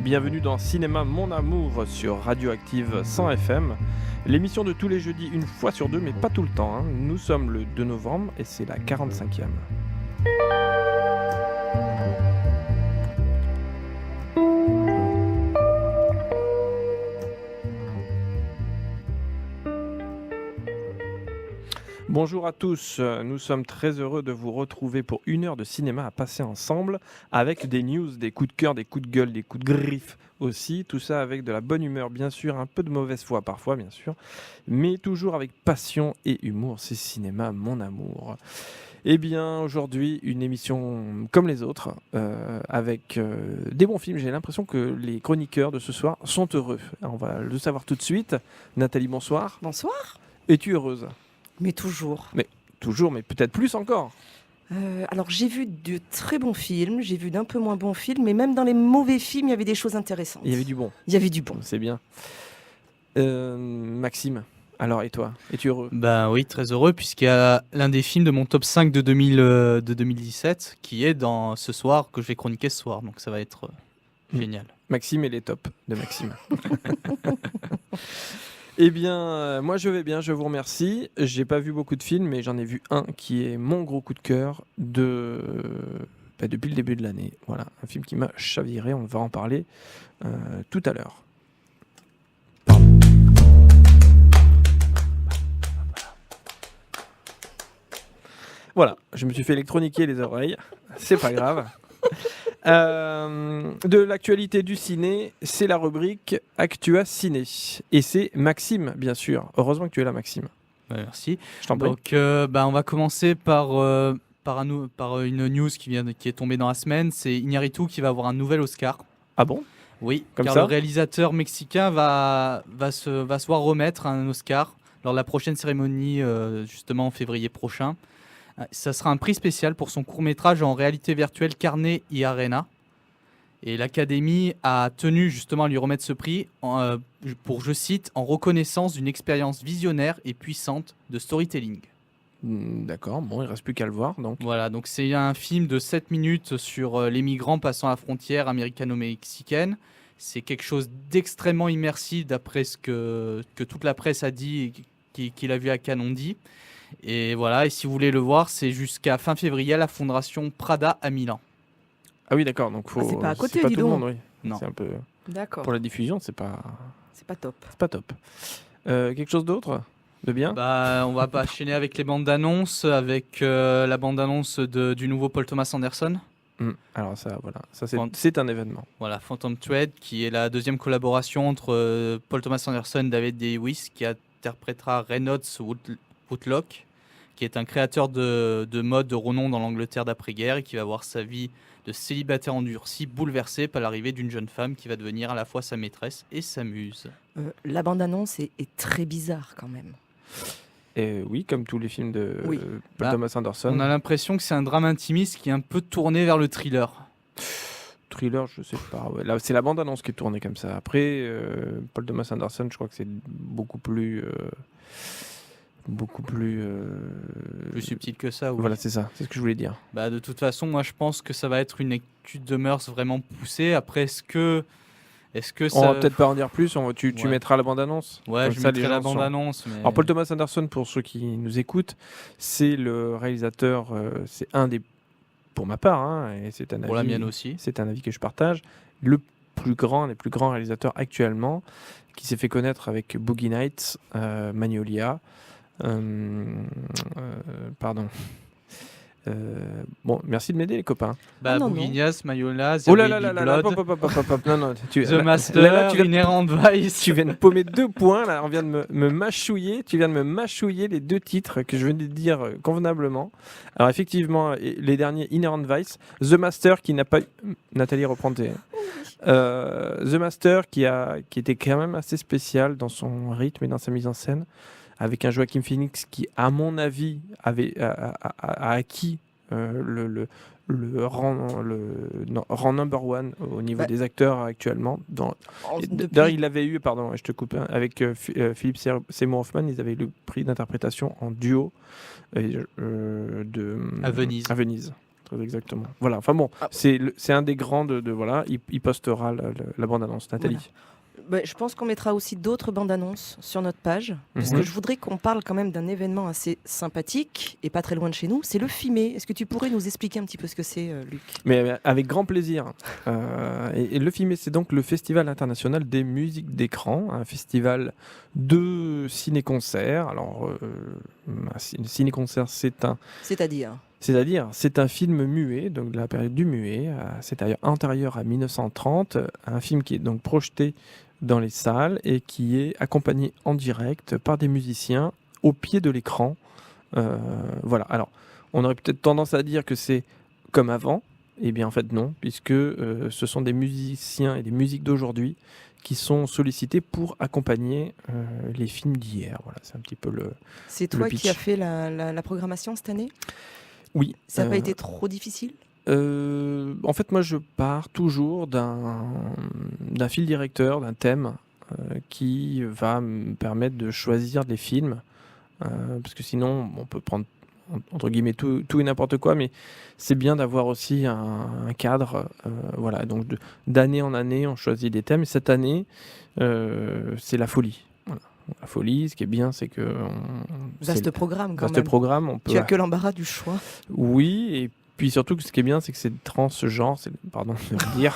bienvenue dans Cinéma Mon Amour sur Radioactive 100 FM. L'émission de tous les jeudis, une fois sur deux, mais pas tout le temps. Nous sommes le 2 novembre et c'est la 45e. Bonjour à tous, nous sommes très heureux de vous retrouver pour une heure de cinéma à passer ensemble avec des news, des coups de cœur, des coups de gueule, des coups de griffe aussi, tout ça avec de la bonne humeur bien sûr, un peu de mauvaise foi parfois bien sûr, mais toujours avec passion et humour, c'est Cinéma Mon Amour. Eh bien aujourd'hui une émission comme les autres, avec des bons films, j'ai l'impression que les chroniqueurs de ce soir sont heureux. Alors, on va le savoir tout de suite. Nathalie, bonsoir. Bonsoir. Es-tu heureuse ? Mais toujours. Mais toujours, mais peut-être plus encore. Alors j'ai vu de très bons films, j'ai vu d'un peu moins bons films, mais même dans les mauvais films, il y avait des choses intéressantes. Il y avait du bon. Il y avait du bon. C'est bien. Maxime, alors et toi ? Es-tu heureux ? Bah oui, très heureux, puisqu'il y a l'un des films de mon top 5 de 2017 qui est dans ce soir, que je vais chroniquer ce soir, donc ça va être génial. Maxime et les tops de Maxime. Eh bien, moi je vais bien, je vous remercie. J'ai pas vu beaucoup de films, mais j'en ai vu un qui est mon gros coup de cœur depuis le début de l'année. Voilà, un film qui m'a chaviré, on va en parler tout à l'heure. Voilà, je me suis fait électroniquer les oreilles, c'est pas grave. De l'actualité du ciné, c'est la rubrique Actua Ciné. Et c'est Maxime, bien sûr. Heureusement que tu es là, Maxime. Ouais, merci. Je t'en prie. Donc, on va commencer par une news qui est tombée dans la semaine. C'est Iñárritu qui va avoir un nouvel Oscar. Ah bon ? Oui, Comme car ça le réalisateur mexicain va se voir remettre un Oscar lors de la prochaine cérémonie, justement en février prochain. Ça sera un prix spécial pour son court-métrage en réalité virtuelle Carne y Arena. Et l'Académie a tenu justement à lui remettre ce prix pour, je cite, en reconnaissance d'une expérience visionnaire et puissante de storytelling. D'accord, bon, il ne reste plus qu'à le voir. Donc. Voilà, donc c'est un film de 7 minutes sur les migrants passant la frontière américano-mexicaine. C'est quelque chose d'extrêmement immersif d'après ce que toute la presse a dit et qu'il a vu à Cannes ont dit. Et voilà, et si vous voulez le voir, c'est jusqu'à fin février à la Fondation Prada à Milan. Ah oui, d'accord, donc faut. c'est pas à côté, c'est pas dis tout le donc. monde, oui. Non. C'est un peu. D'accord. Pour la diffusion, c'est pas top. c'est pas top. Quelque chose d'autre de bien ? On va pas enchaîner avec les bandes d'annonces, avec la bande annonce du nouveau Paul Thomas Anderson. Alors ça, voilà, ça c'est un événement. Voilà, Phantom Thread, qui est la deuxième collaboration entre Paul Thomas Anderson et David D. Weiss, qui interprétera Reynolds Woodlock, qui est un créateur de mode de renom dans l'Angleterre d'après-guerre et qui va voir sa vie de célibataire endurci bouleversée par l'arrivée d'une jeune femme qui va devenir à la fois sa maîtresse et sa muse. La bande-annonce est très bizarre quand même. Et oui, comme tous les films de Paul Thomas Anderson. On a l'impression que c'est un drame intimiste qui est un peu tourné vers le thriller. Thriller, je sais pas. Ouais. Là, c'est la bande-annonce qui est tournée comme ça. Après, Paul Thomas Anderson, je crois que c'est beaucoup plus plus subtil que ça. Oui. Voilà, c'est ça, c'est ce que je voulais dire. De toute façon, moi je pense que ça va être une étude de mœurs vraiment poussée. Après, est-ce que on ça... va peut-être pas en dire plus, tu mettras la bande-annonce. Ouais, comme je mettrai la bande-annonce. Mais... Alors Paul Thomas Anderson, pour ceux qui nous écoutent, c'est le réalisateur, c'est un des, pour ma part, et c'est un avis, pour la mienne aussi. C'est un avis que je partage, un des plus grands réalisateurs actuellement, qui s'est fait connaître avec Boogie Nights, Magnolia, pardon. Bon, merci de m'aider les copains. Boogie Nights, Magnolia, The Master, Inherent Vice. Tu viens de paumer 2 points là, on vient de me mâchouiller. Tu viens de me mâchouiller les 2 titres que je venais de dire convenablement. Alors effectivement, les derniers Inherent Vice, The Master qui n'a pas, Nathalie reprend tes. The Master qui était quand même assez spécial dans son rythme et dans sa mise en scène, avec un Joaquin Phoenix qui, à mon avis, a acquis le rang number one au niveau des acteurs actuellement. D'ailleurs, il l'avait eu, pardon, je te coupe, avec Philip Seymour Hoffman, ils avaient eu le prix d'interprétation en duo à Venise. très exactement. Voilà, enfin bon, Ah. c'est un des grands voilà, il postera la bande-annonce, Nathalie. Je pense qu'on mettra aussi d'autres bandes annonces sur notre page, parce Mhm. que je voudrais qu'on parle quand même d'un événement assez sympathique et pas très loin de chez nous, c'est le FIME. Est-ce que tu pourrais nous expliquer un petit peu ce que c'est, Luc? Mais avec grand plaisir. Et le FIME, c'est donc le Festival international des musiques d'écran, un festival de ciné-concert. Alors, un ciné-concert, C'est-à-dire? c'est-à-dire, c'est un film muet, donc de la période du muet, c'est-à-dire antérieur à 1930, un film qui est donc projeté dans les salles et qui est accompagné en direct par des musiciens au pied de l'écran. Voilà. Alors, on aurait peut-être tendance à dire que c'est comme avant. Eh bien, en fait, non, puisque ce sont des musiciens et des musiques d'aujourd'hui qui sont sollicités pour accompagner les films d'hier. Voilà, c'est un petit peu le. C'est toi qui pitch. as fait la programmation cette année? Oui. Ça n'a pas été trop difficile? En fait, moi, je pars toujours d'un fil directeur, d'un thème qui va me permettre de choisir des films. Parce que sinon, on peut prendre entre guillemets tout et n'importe quoi, mais c'est bien d'avoir aussi un cadre. Voilà, donc d'année en année, on choisit des thèmes. Et cette année, c'est la folie. Voilà. La folie, ce qui est bien, c'est que Vaste programme quand vaste même. programme. On peut. Tu as que l'embarras du choix. Oui, et puis surtout, ce qui est bien, c'est que c'est transgenre, pardon de le dire,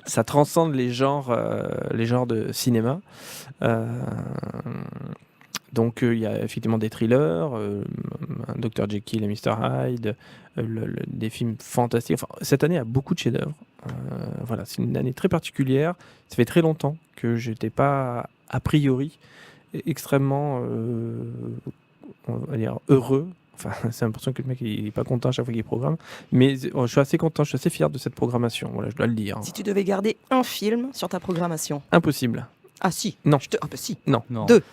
ça transcende les genres de cinéma. Donc il y a effectivement des thrillers, un Dr Jekyll et Mr Hyde, des films fantastiques. Enfin, cette année a beaucoup de chefs-d'œuvre. Voilà, c'est une année très particulière. Ça fait très longtemps que je n'étais pas a priori extrêmement, on va dire, heureux. Enfin, c'est l'impression que le mec il est pas content à chaque fois qu'il programme. Mais je suis assez content, je suis assez fier de cette programmation. Voilà, je dois le dire. Si tu devais garder un film sur ta programmation. Impossible. Ah si. Non. Ah bah si. Non. Non. Deux.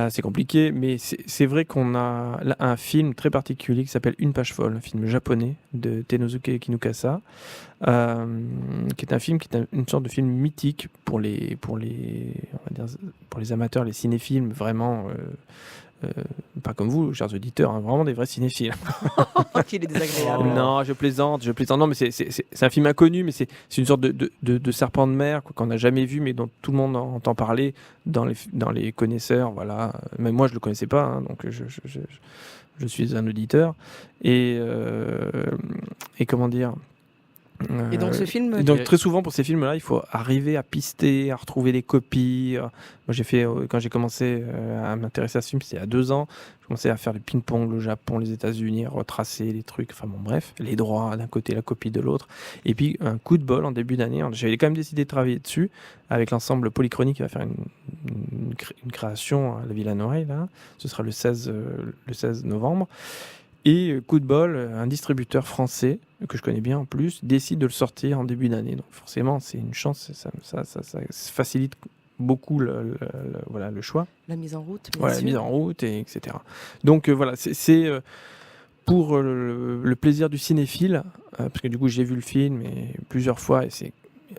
C'est compliqué, mais c'est vrai qu'on a là un film très particulier qui s'appelle Une page folle, un film japonais de Tenosuke Kinukasa, qui est un film qui est une sorte de film mythique pour les amateurs, les cinéphiles, vraiment pas comme vous, chers auditeurs, hein, vraiment des vrais cinéphiles. Qu'il est désagréable. Oh. Non, je plaisante. Non, mais c'est un film inconnu, mais c'est une sorte de serpent de mer qu'on n'a jamais vu, mais dont tout le monde entend parler dans les connaisseurs. Voilà. Même moi, je le connaissais pas, hein, donc je suis un auditeur. Et comment dire. Et donc ce film. Et donc très souvent pour ces films-là, il faut arriver à pister, à retrouver des copies. Moi j'ai fait quand j'ai commencé à m'intéresser à ce film, c'était il y a 2 ans. J'ai commencé à faire du ping-pong, le Japon, les États-Unis, à retracer les trucs. Enfin bon bref, les droits d'un côté, la copie de l'autre. Et puis un coup de bol en début d'année, j'avais quand même décidé de travailler dessus avec l'ensemble Polychronique qui va faire une création à la Villa Noël. Là, ce sera le 16 novembre. Et coup de bol, un distributeur français, que je connais bien en plus, décide de le sortir en début d'année. Donc forcément, c'est une chance, ça facilite beaucoup le choix. La mise en route, bien Voilà, sûr. la mise en route, etc. Donc voilà, c'est pour le plaisir du cinéphile, parce que du coup j'ai vu le film plusieurs fois, et c'est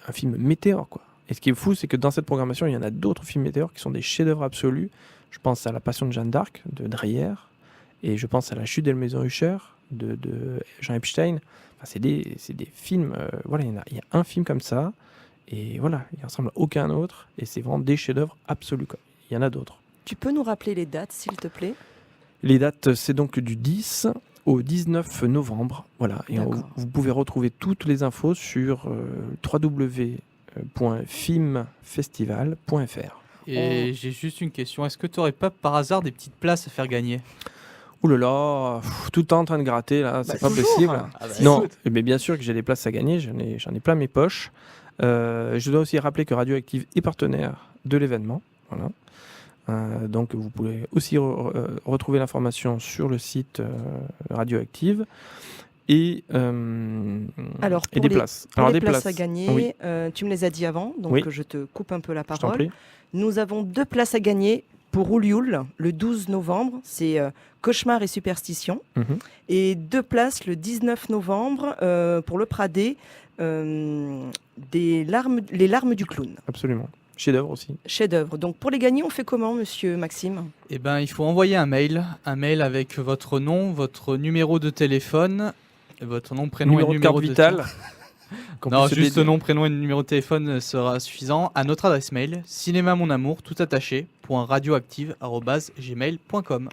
un film météore, quoi. Et ce qui est fou, c'est que dans cette programmation, il y en a d'autres films météores qui sont des chefs-d'œuvre absolus. Je pense à La Passion de Jeanne d'Arc, de Dreyer. Et je pense à La Chute d'Elmaison-Usher de Jean Epstein. Enfin, c'est des films. Voilà, il y a un film comme ça. Et voilà, il ne ressemble à aucun autre. Et c'est vraiment des chefs-d'œuvre absolus, quoi. Il y en a d'autres. Tu peux nous rappeler les dates, s'il te plaît? Les dates, c'est donc du 10 au 19 novembre. Voilà. Et D'accord. vous pouvez retrouver toutes les infos sur www.filmfestival.fr. Et j'ai juste une question. Est-ce que tu n'aurais pas par hasard des petites places à faire gagner? Ouh là là, tout le temps en train de gratter là, c'est pas toujours, possible. hein. Ah bah, Non, mais bien sûr que j'ai des places à gagner, j'en ai plein mes poches. Je dois aussi rappeler que Radioactive est partenaire de l'événement. Voilà. Donc vous pouvez aussi retrouver l'information sur le site Radioactive et Alors, des pour places. Pour Alors les des places à gagner, Oui. tu me les as dit avant, donc Oui. je te coupe un peu la Je t'en parole. prie. Nous avons 2 places à gagner pour Oulioul, le 12 novembre, c'est Cauchemar et Superstition. Mhm. Et 2 places le 19 novembre pour le Pradé, Les larmes du clown. Absolument. Chef-d'œuvre aussi. Chef-d'œuvre. Donc pour les gagner, on fait comment, monsieur Maxime? Eh ben, il faut envoyer un mail avec votre nom, votre numéro de téléphone, votre nom, prénom Numéro et de numéro carte de vitale. qu'on Non, puisse juste aider. nom, prénom et numéro de téléphone sera suffisant à notre adresse mail cinémamonamour tout attaché .radioactive@gmail.com.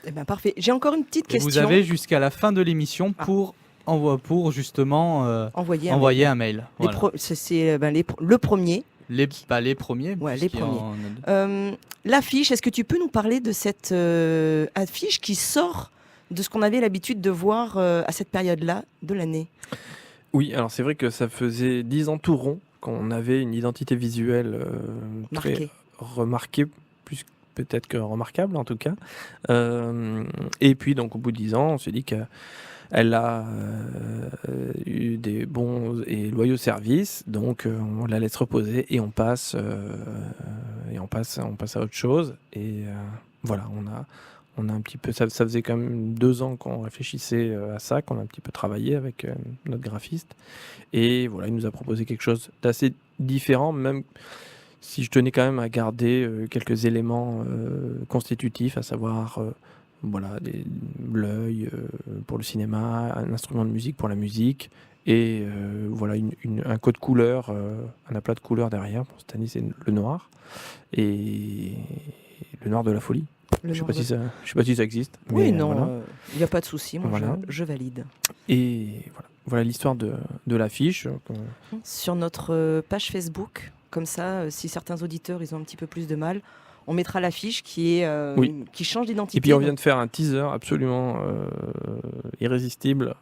Eh ben parfait. J'ai encore une petite Et question. vous avez jusqu'à la fin de l'émission pour justement Envoyer envoyer un mail. Voilà. le premier. Les premiers. Ouais, les puisqu'il y en premiers. a deux. L'affiche, est-ce que tu peux nous parler de cette affiche qui sort de ce qu'on avait l'habitude de voir à cette période-là de l'année? Oui, alors c'est vrai que ça faisait 10 ans tout rond qu'on avait une identité visuelle très Marquée. remarquée, plus peut-être que remarquable en tout cas. Et puis donc au bout de 10 ans, on s'est dit qu'elle a eu des bons et loyaux services, donc on la laisse reposer et on passe à autre chose. Et voilà, on a un petit peu, ça faisait quand même 2 ans qu'on réfléchissait à ça, qu'on a un petit peu travaillé avec notre graphiste. Et voilà, il nous a proposé quelque chose d'assez différent, même si je tenais quand même à garder quelques éléments constitutifs, à savoir voilà, l'œil pour le cinéma, un instrument de musique pour la musique, et voilà un code couleur, un aplat de couleurs derrière. Pour cette année, c'est le noir, et le noir de la folie. Le Je sais nom pas de- si ça existe. Oui, mais, non, voilà. il n'y a pas de souci, moi Voilà. je valide. Et voilà l'histoire de l'affiche. Sur notre page Facebook, comme ça, si certains auditeurs ils ont un petit peu plus de mal, on mettra l'affiche qui change d'identité. Et puis on vient de faire un teaser absolument irrésistible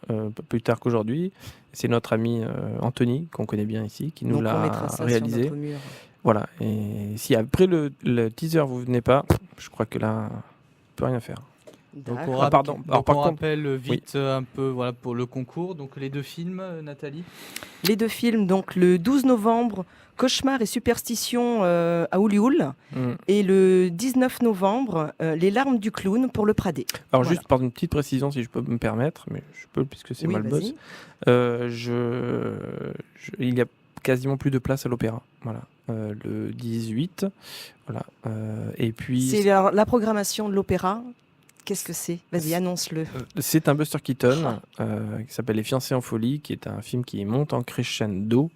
plus tard qu'aujourd'hui. C'est notre ami Anthony, qu'on connaît bien ici, qui nous Donc on l'a mettra ça réalisé. sur notre mur. Voilà. Et si après le teaser vous venez pas, je crois que là, on peut rien faire. Donc D'accord. Ah, pardon. Alors, par on contre- rappelle vite un peu voilà, pour le concours. Donc les deux films, Nathalie. Les deux films, donc le 12 novembre, Cauchemar et superstition à Oulioul, et le 19 novembre, Les larmes du clown pour le Pradé. Alors Voilà. juste par une petite précision, si je peux me permettre, mais je peux puisque c'est Oui, moi le vas-y. boss. Il y a quasiment plus de place à l'opéra. Voilà. Le 18. Voilà. Et puis C'est la programmation de l'opéra. Qu'est-ce que c'est? Vas-y, annonce-le. c'est un Buster Keaton qui s'appelle Les Fiancés en folie, qui est un film qui monte en crescendo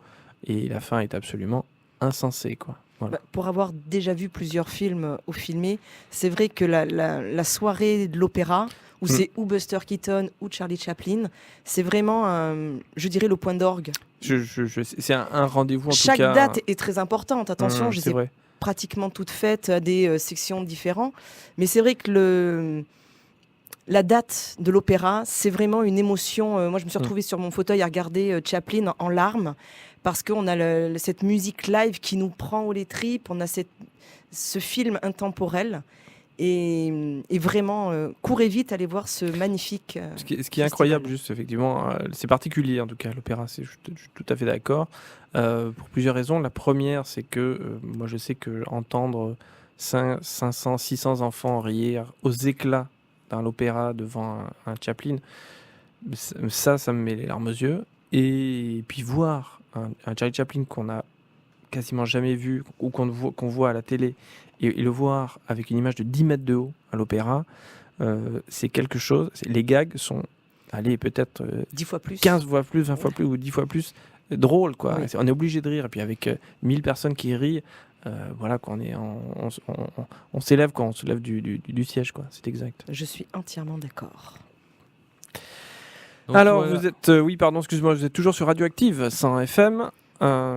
et la fin est absolument insensée, quoi. Voilà. Bah, pour avoir déjà vu plusieurs films au filmé, c'est vrai que la soirée de l'opéra, où c'est ou Buster Keaton ou Charlie Chaplin, c'est vraiment, je dirais, le point d'orgue. C'est un rendez-vous en Chaque tout cas. date est très importante. Attention, je c'est sais vrai. pratiquement toutes faites à des sections différentes. Mais c'est vrai que la date de l'opéra, c'est vraiment une émotion. Moi, je me suis retrouvée sur mon fauteuil à regarder Chaplin en larmes parce qu'on a cette musique live qui nous prend aux les tripes. On a ce film intemporel. Et vraiment, courez vite, allez voir ce magnifique Ce qui est festival. incroyable, juste effectivement, c'est particulier en tout cas, l'opéra, je suis tout à fait d'accord, pour plusieurs raisons. La première, c'est que moi je sais que entendre 500, 600 enfants rire aux éclats dans l'opéra devant un Chaplin, ça me met les larmes aux yeux. Et puis voir un Charlie Chaplin qu'on a quasiment jamais vu ou qu'on voit à la télé et le voir avec une image de 10 mètres de haut à l'opéra, c'est quelque chose. Les gags sont, allez, peut-être 10 fois plus. 15 fois plus, 20 fois plus ou 10 fois plus drôle, quoi. Oui. On est obligé de rire. Et puis avec 1000 personnes qui rient, voilà, on s'élève quand on se lève du siège, quoi. C'est exact. Je suis entièrement d'accord. Donc, Alors, voilà. vous êtes, oui, pardon, excuse-moi, vous êtes toujours sur Radioactive 100 FM,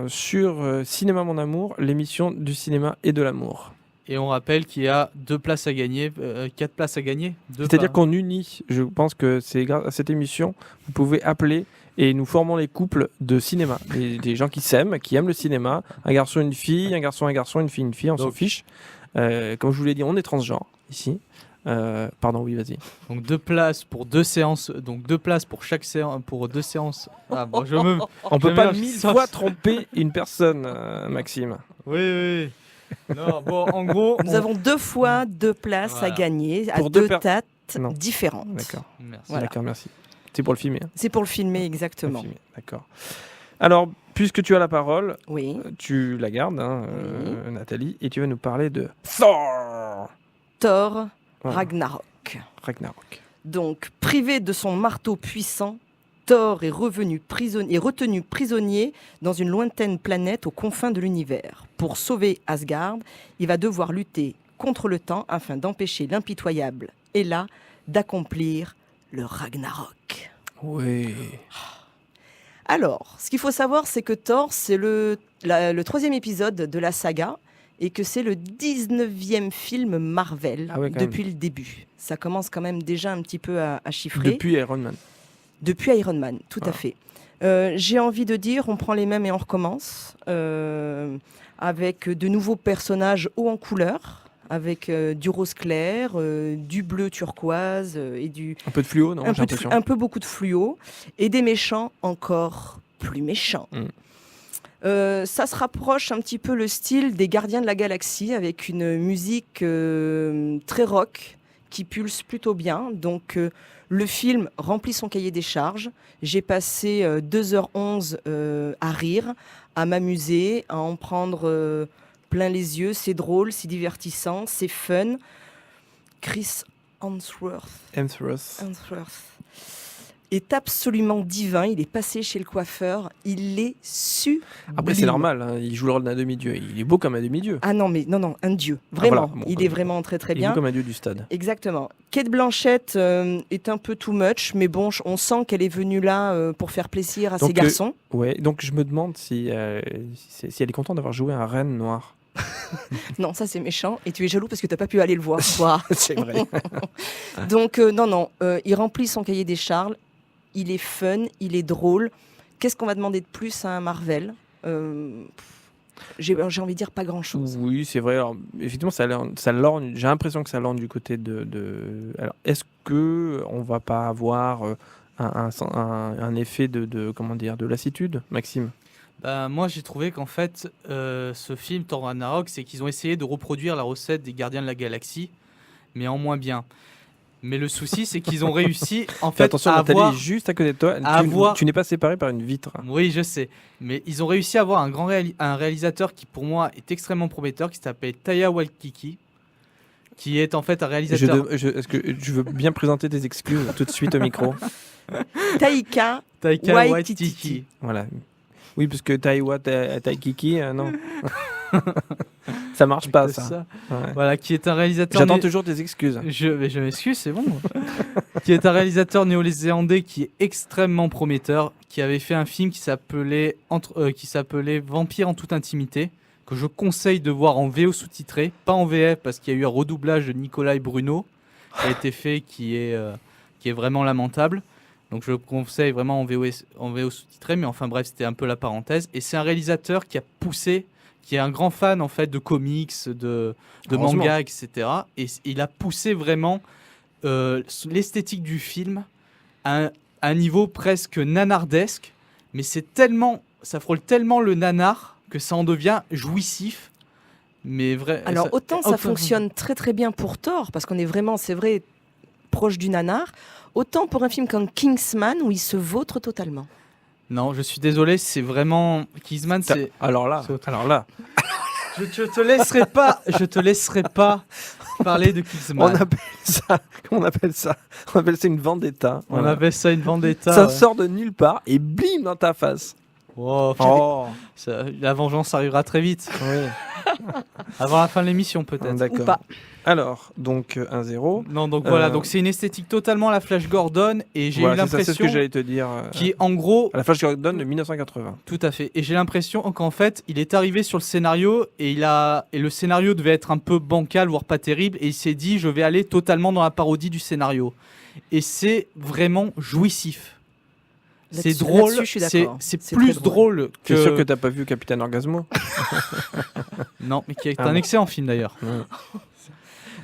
sur Cinéma Mon Amour, l'émission du cinéma et de l'amour. Et on rappelle qu'il y a 2 places à gagner, 4 places à gagner. C'est-à-dire qu'on unit, je pense que c'est grâce à cette émission, vous pouvez appeler et nous formons les couples de cinéma. Des gens qui s'aiment, qui aiment le cinéma, un garçon, une fille, un garçon, une fille, on s'en Donc. fiche. Comme je vous l'ai dit, on est transgenre ici. Pardon, oui, vas-y. Donc 2 places pour 2 séances, donc 2 places pour chaque séance, pour 2 séances. Ah bon, On peut Je pas mélange 1000 ça. fois tromper une personne, Maxime. Oui. Non, bon, en gros, Nous avons 2 fois 2 places Voilà. à gagner à Pour deux 2 dates Non. différentes. D'accord, Merci. Voilà. d'accord, merci. C'est pour le filmer. Hein. C'est pour le filmer Pour le exactement. filmer, d'accord. Alors, puisque tu as la parole, Oui. tu la gardes, Nathalie, et tu vas nous parler de Thor. Thor Voilà. Ragnarok. Ragnarok. Donc, privé de son marteau puissant, Thor est retenu prisonnier dans une lointaine planète aux confins de l'univers. Pour sauver Asgard, il va devoir lutter contre le temps afin d'empêcher l'impitoyable Hela d'accomplir le Ragnarok. Oui. Alors, ce qu'il faut savoir, c'est que Thor, c'est le 3e épisode de la saga et que c'est le 19e film Marvel Ah ouais, quand depuis le début. Ça commence quand même déjà un petit peu à chiffrer. Depuis Iron Man. Depuis Iron Man, tout à fait. J'ai envie de dire, on prend les mêmes et on recommence, avec de nouveaux personnages hauts en couleur, avec du rose clair, du bleu turquoise et Un peu de fluo, non, j'ai l'impression. un peu beaucoup de fluo, et des méchants encore plus méchants. Ça se rapproche un petit peu le style des Gardiens de la Galaxie, avec une musique très rock, qui pulse plutôt bien. Donc le film remplit son cahier des charges. J'ai passé 2h11 à rire, à m'amuser, à en prendre plein les yeux. C'est drôle, c'est divertissant, c'est fun. Chris Hemsworth est absolument divin. Il est passé chez le coiffeur. Il est sublime. Après, c'est normal, hein, il joue le rôle d'un demi-dieu. Il est beau comme un demi-dieu. Ah non, mais non, un dieu. Vraiment. Voilà. Bon, il est vraiment très, très Il est bien. beau comme un dieu du stade. Exactement. Kate Blanchett est un peu too much, mais bon, on sent qu'elle est venue là pour faire plaisir à Donc, ses garçons. Ouais, donc je me demande si elle est contente d'avoir joué un reine noir. Non, ça c'est méchant. Et tu es jaloux parce que tu n'as pas pu aller le voir, toi. C'est vrai. Donc, non, il remplit son cahier des charges. Il est fun, il est drôle. Qu'est-ce qu'on va demander de plus à un Marvel J'ai envie de dire pas grand-chose. Oui, c'est vrai. Alors, effectivement, ça lorgne. J'ai l'impression que ça lorgne du côté de. Alors, est-ce que on va pas avoir un effet de comment dire, de lassitude, Maxime? Bah, moi, j'ai trouvé qu'en fait, ce film Thor Ragnarok, c'est qu'ils ont essayé de reproduire la recette des Gardiens de la Galaxie, mais en moins bien. Mais le souci, c'est qu'ils ont réussi en Fais fait attention, à Nathalie avoir... est juste à côté de toi. à Tu, avoir- tu n'es pas séparé par une vitre. Oui, je sais. Mais ils ont réussi à avoir un réalisateur qui, pour moi, est extrêmement prometteur, qui s'appelle Taika Waititi, qui est en fait un réalisateur... Est-ce que tu veux bien présenter tes excuses tout de suite au micro? Taika Taika Waititi. Waititi. Voilà. Oui, parce que Taikiki, non. Ça marche pas, C'est ça. Ouais. Voilà, qui est un réalisateur... J'attends toujours tes excuses. Je m'excuse, c'est bon. Qui est un réalisateur néo-zélandais qui est extrêmement prometteur, qui avait fait un film qui s'appelait Vampire en toute intimité, que je conseille de voir en VO sous-titré, pas en VF parce qu'il y a eu un redoublage de Nicolas et Bruno qui a été fait, qui est vraiment lamentable. Donc je le conseille vraiment en VO sous-titré, mais enfin bref, c'était un peu la parenthèse. Et c'est un réalisateur qui a poussé, qui est un grand fan en fait de comics, de Heureusement. manga, etc. Et il a poussé vraiment l'esthétique du film à un niveau presque nanardesque, mais ça frôle tellement le nanar que ça en devient jouissif. Mais vrai. Alors, autant ça fonctionne très très bien pour Thor, parce qu'on est vraiment, c'est vrai, proche du nanar, autant pour un film comme Kingsman, où il se vautre totalement. Non, je suis désolé, c'est vraiment Kingsman. C'est Alors là, je te laisserai pas parler de Kingsman. on appelle ça une vendetta. On Voilà. appelle ça une vendetta. Ça ouais. sort de nulle part et bim dans ta face. Oh, Oh, la vengeance arrivera très vite. oui. Avant la fin de l'émission, peut-être. D'accord. Ou pas. Alors, donc 1-0. Non, donc voilà, Euh, donc c'est une esthétique totalement à la Flash Gordon et j'ai Voilà, eu c'est ça, c'est ce l'impression que j'allais te dire. qui est en gros À la Flash Gordon de 1980. tout à fait. Et j'ai l'impression qu'en fait, il est arrivé sur le scénario et le scénario devait être un peu bancal, voire pas terrible, et il s'est dit je vais aller totalement dans la parodie du scénario. Et c'est vraiment jouissif. C'est Là-dessus- drôle, là-dessus, je suis c'est d'accord. c'est C'est plus très drôle. drôle Tu es sûr que que... t'as pas vu Capitaine Orgasmo? Non, mais qui est Ah un bon. excellent film d'ailleurs. Ouais.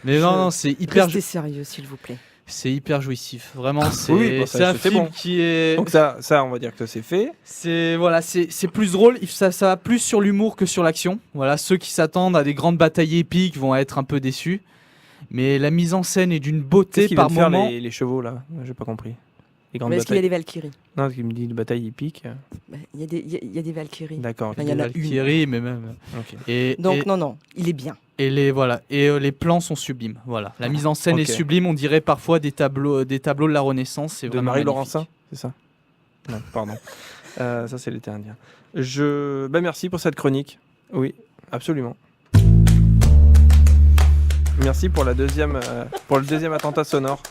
Mais non, c'est hyper, Restez sérieux, s'il vous plaît. c'est hyper jouissif. Vraiment, c'est Oui, bon, ça, c'est un c'était film bon. qui est... Donc ça, on va dire que c'est fait. C'est voilà, c'est plus drôle, ça va plus sur l'humour que sur l'action. Voilà, ceux qui s'attendent à des grandes batailles épiques vont être un peu déçus. Mais la mise en scène est d'une beauté Qu'est-ce qu'ils par viennent faire moment. les chevaux là? J'ai pas compris. les grandes Mais est-ce qu'il y a batailles. des Valkyries? Non, parce qu'il me dit de bataille épique. Il y a des, il y a des Valkyries. D'accord. Enfin, il y en a une. Valkyrie, mais même. Ok. Donc non, il est bien. Les plans sont sublimes. Voilà, la mise en scène Ok. est sublime. On dirait parfois des tableaux de la Renaissance. C'est De vraiment Marie magnifique. Laurencin, c'est ça? Non, pardon. Ça, c'est l'été indien. Merci pour cette chronique. Oui, absolument. Merci pour le deuxième attentat sonore.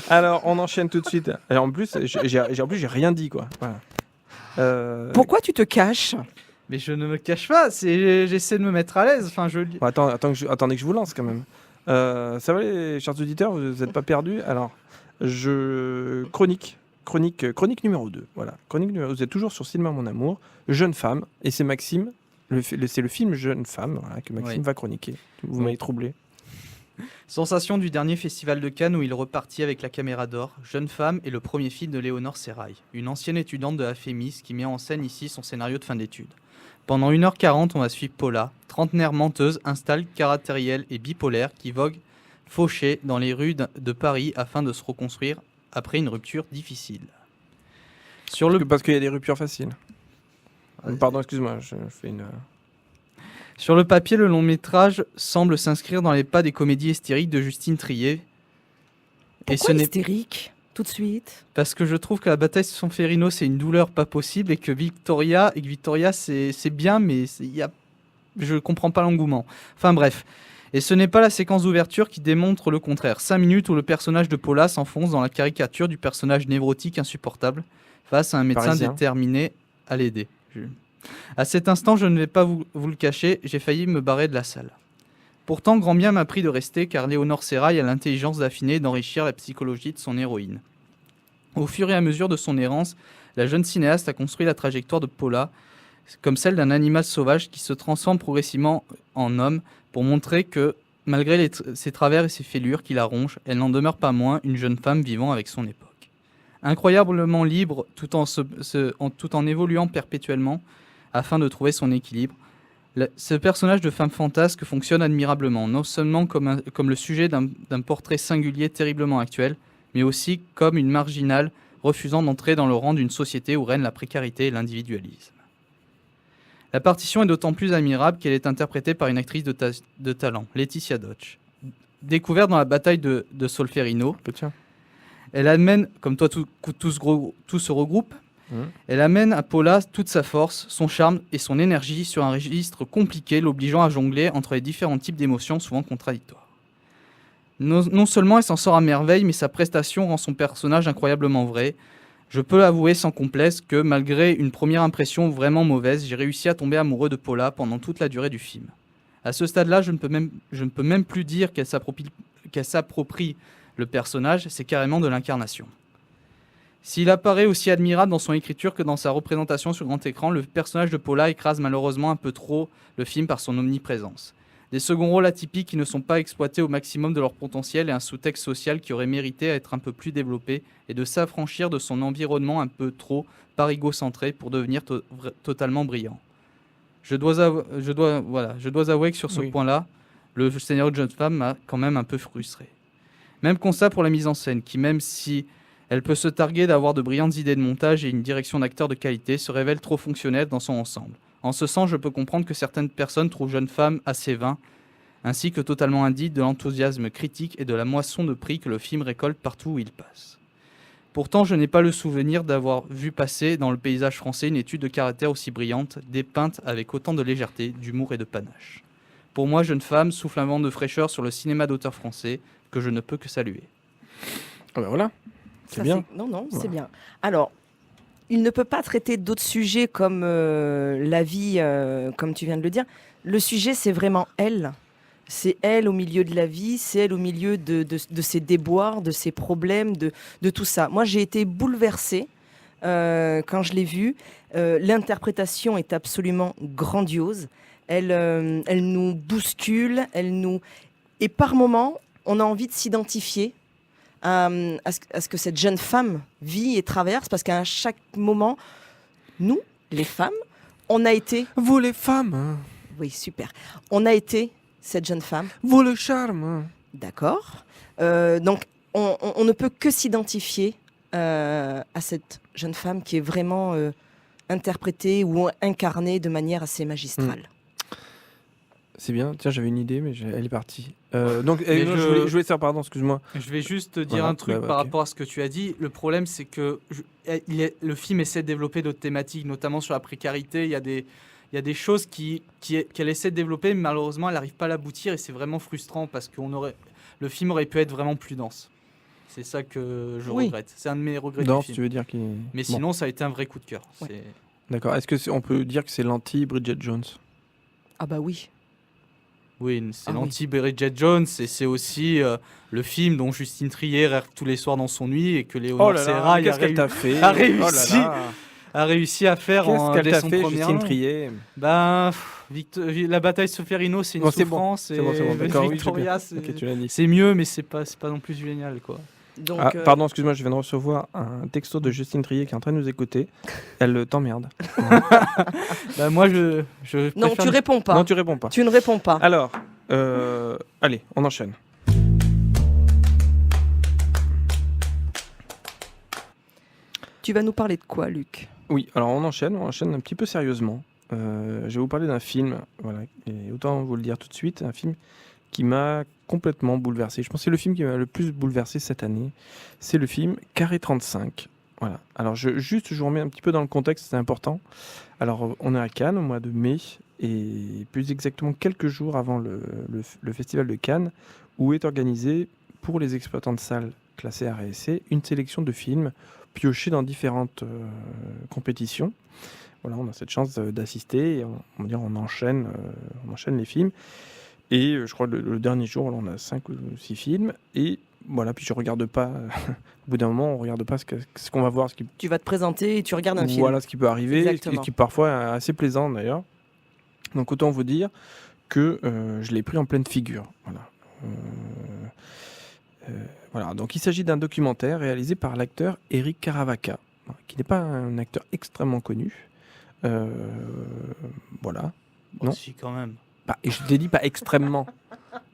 Alors, on enchaîne tout de suite. Et en plus, j'ai rien dit, quoi. Voilà. Pourquoi tu te caches? Mais je ne me cache pas. J'essaie de me mettre à l'aise. Enfin, Bon, attendez que je vous lance quand même. Ça va les chers auditeurs, vous n'êtes pas perdus? Alors, chronique numéro 2. Voilà. Vous êtes toujours sur Cinéma Mon Amour, Jeune Femme, et c'est Maxime, c'est le film Jeune Femme, voilà, que Maxime va chroniquer. Vous m'avez troublé. Sensation du dernier festival de Cannes où il repartit avec la caméra d'or. Jeune femme est le premier film de Léonore Serrail, une ancienne étudiante de la FEMIS qui met en scène ici son scénario de fin d'études. Pendant 1h40, on va suivre Paula, trentenaire menteuse, instable, caractérielle et bipolaire qui vogue fauchée dans les rues de Paris afin de se reconstruire après une rupture difficile. Parce qu'il y a des ruptures faciles. Pardon, excuse-moi, je fais une... Sur le papier, le long métrage semble s'inscrire dans les pas des comédies hystériques de Justine Triet. Pourquoi hystérique tout de suite? Parce que je trouve que la bataille sur Solferino, c'est une douleur pas possible et que Victoria, c'est bien, mais je comprends pas l'engouement. Enfin bref. Et ce n'est pas la séquence d'ouverture qui démontre le contraire. 5 minutes où le personnage de Paula s'enfonce dans la caricature du personnage névrotique insupportable face à un médecin Parisien. déterminé à l'aider. À cet instant, je ne vais pas vous le cacher, j'ai failli me barrer de la salle. Pourtant, grand bien m'a pris de rester car Léonore Serrail a l'intelligence d'affiner et d'enrichir la psychologie de son héroïne. Au fur et à mesure de son errance, la jeune cinéaste a construit la trajectoire de Paula comme celle d'un animal sauvage qui se transforme progressivement en homme pour montrer que, malgré ses travers et ses fêlures qui la rongent, elle n'en demeure pas moins une jeune femme vivant avec son époque. Incroyablement libre tout en évoluant perpétuellement afin de trouver son équilibre, ce personnage de femme fantasque fonctionne admirablement, non seulement comme le sujet d'un portrait singulier terriblement actuel, mais aussi comme une marginale refusant d'entrer dans le rang d'une société où règne la précarité et l'individualisme. La partition est d'autant plus admirable qu'elle est interprétée par une actrice de talent, Laetitia Dodge. Découverte dans la bataille de Solferino, elle amène, comme toi tout se regroupe, elle amène à Paula toute sa force, son charme et son énergie sur un registre compliqué, l'obligeant à jongler entre les différents types d'émotions souvent contradictoires. Non seulement elle s'en sort à merveille, mais sa prestation rend son personnage incroyablement vrai. Je peux avouer sans complaise que, malgré une première impression vraiment mauvaise, j'ai réussi à tomber amoureux de Paula pendant toute la durée du film. À ce stade-là, je ne peux même plus dire qu'elle s'approprie le personnage, c'est carrément de l'incarnation. S'il apparaît aussi admirable dans son écriture que dans sa représentation sur grand écran, le personnage de Paula écrase malheureusement un peu trop le film par son omniprésence. Des seconds rôles atypiques qui ne sont pas exploités au maximum de leur potentiel et un sous-texte social qui aurait mérité à être un peu plus développé et de s'affranchir de son environnement un peu trop parigo-centré pour devenir totalement brillant. Je dois avouer que sur ce point-là, le scénario de Jeune Femme m'a quand même un peu frustré. Même constat pour la mise en scène, qui même si elle peut se targuer d'avoir de brillantes idées de montage et une direction d'acteur de qualité, se révèle trop fonctionnelle dans son ensemble. En ce sens, je peux comprendre que certaines personnes trouvent Jeune Femme assez vain, ainsi que totalement indigne de l'enthousiasme critique et de la moisson de prix que le film récolte partout où il passe. Pourtant, je n'ai pas le souvenir d'avoir vu passer dans le paysage français une étude de caractère aussi brillante, dépeinte avec autant de légèreté, d'humour et de panache. Pour moi, Jeune Femme souffle un vent de fraîcheur sur le cinéma d'auteur français que je ne peux que saluer. Ah ben voilà, c'est bien. Non, c'est bien. Alors, il ne peut pas traiter d'autres sujets comme la vie, comme tu viens de le dire. Le sujet, c'est vraiment elle. C'est elle au milieu de la vie, c'est elle au milieu de ses déboires, de ses problèmes, de tout ça. Moi, j'ai été bouleversée quand je l'ai vue. L'interprétation est absolument grandiose. Elle nous bouscule, et par moments, on a envie de s'identifier à ce que cette jeune femme vit et traverse, parce qu'à chaque moment, nous, les femmes, on a été... Vous les femmes. Oui, super. On a été cette jeune femme. Vous le charme. D'accord. Donc, on ne peut que s'identifier à cette jeune femme qui est vraiment interprétée ou incarnée de manière assez magistrale. C'est bien. Tiens, j'avais une idée, mais elle est partie. Donc, Mais non, je voulais faire, pardon, excuse-moi. Je vais juste te dire Voilà, un truc bah, par ok. rapport à ce que tu as dit. Le problème, c'est que le film essaie de développer d'autres thématiques, notamment sur la précarité. Il y a des choses qu'elle essaie de développer, mais malheureusement, elle n'arrive pas à l'aboutir et c'est vraiment frustrant parce que le film aurait pu être vraiment plus dense. C'est ça que je Oui. regrette. C'est un de mes regrets du Danse, tu film. veux dire qu'il. Mais Bon, sinon, ça a été un vrai coup de cœur. Ouais. C'est- d'accord. Est-ce que on peut dire que c'est l'anti-Bridget Jones? Ah bah oui. Oui, c'est Ah oui. l'anti-Bridget Jones et c'est aussi le film dont Justine Trier rêve tous les soirs dans son nuit et que Léonore Oh là là, Serra qu'est-ce qu'elle t'a fait? a Oh là réussi. là. a réussi à faire Qu'est-ce qu'elle dès t'a son fait, premier Justine rang. Trier? Ben, la bataille de Soferino, c'est une Bon, c'est bon. souffrance. C'est bon, d'accord, oui, j'ai Victoria, bien. Ok, tu l'as dit. c'est mieux, mais c'est pas non plus génial, quoi. Donc, Ah, pardon, excuse-moi, je viens de recevoir un texto de Justine Trier qui est en train de nous écouter. Elle t'emmerde. Ben, moi, je non, préfère- tu réponds pas. Non, tu réponds pas. Tu ne réponds pas. Alors, allez, on enchaîne. Tu vas nous parler de quoi, Luc? Oui, alors on enchaîne un petit peu sérieusement. Je vais vous parler d'un film, voilà, et autant vous le dire tout de suite, un film qui m'a complètement bouleversé. Je pense que c'est le film qui m'a le plus bouleversé cette année. C'est le film Carré 35. Voilà. Alors je vous remets un petit peu dans le contexte, c'est important. Alors on est à Cannes au mois de mai, et plus exactement quelques jours avant le festival de Cannes, où est organisée pour les exploitants de salles classés R et essai une sélection de films piochés dans différentes compétitions. Voilà, on a cette chance d'assister et on enchaîne les films. Et je crois que le dernier jour, là, on a 5 ou 6 films. Et voilà, puis je regarde pas. Au bout d'un moment, on regarde pas ce qu'on va voir, Tu vas te présenter et tu regardes un film. voilà, ce qui peut arriver, Exactement. ce qui parfois est assez plaisant d'ailleurs. Donc autant vous dire que je l'ai pris en pleine figure. Voilà. Voilà. Donc il s'agit d'un documentaire réalisé par l'acteur Eric Caravaca, qui n'est pas un acteur extrêmement connu. Voilà. Oh, Non. si, quand même. Bah, et je t'ai dit pas extrêmement.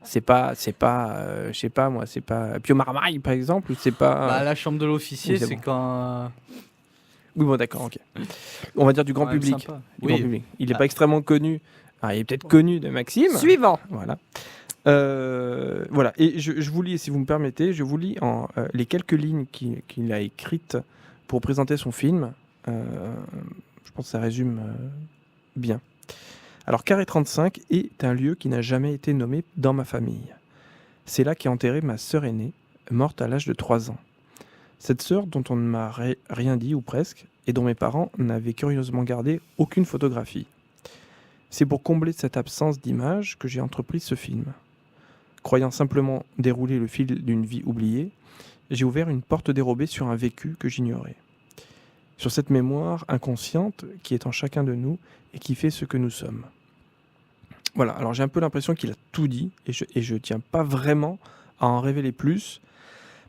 C'est pas, je sais pas moi, c'est pas Pio Marmaille par exemple, ou c'est pas. Bah, la chambre de l'officier, oui, c'est c'est bon. quand. Oui bon d'accord, ok. On va dire du grand quand même public. sympa. Du grand Oui. public. Il n'est Ah. pas extrêmement connu. Ah, il est peut-être connu de Maxime. Suivant. Voilà. Voilà. Et je vous lis, si vous me permettez, je vous lis les quelques lignes qu'il a écrites pour présenter son film. Je pense que ça résume bien. Alors, Carré 35 est un lieu qui n'a jamais été nommé dans ma famille. C'est là qu'est enterrée ma sœur aînée, morte à l'âge de 3 ans. Cette sœur dont on ne m'a rien dit, ou presque, et dont mes parents n'avaient curieusement gardé aucune photographie. C'est pour combler cette absence d'image que j'ai entrepris ce film. Croyant simplement dérouler le fil d'une vie oubliée, j'ai ouvert une porte dérobée sur un vécu que j'ignorais. Sur cette mémoire inconsciente qui est en chacun de nous et qui fait ce que nous sommes. Voilà, alors j'ai un peu l'impression qu'il a tout dit et je tiens pas vraiment à en révéler plus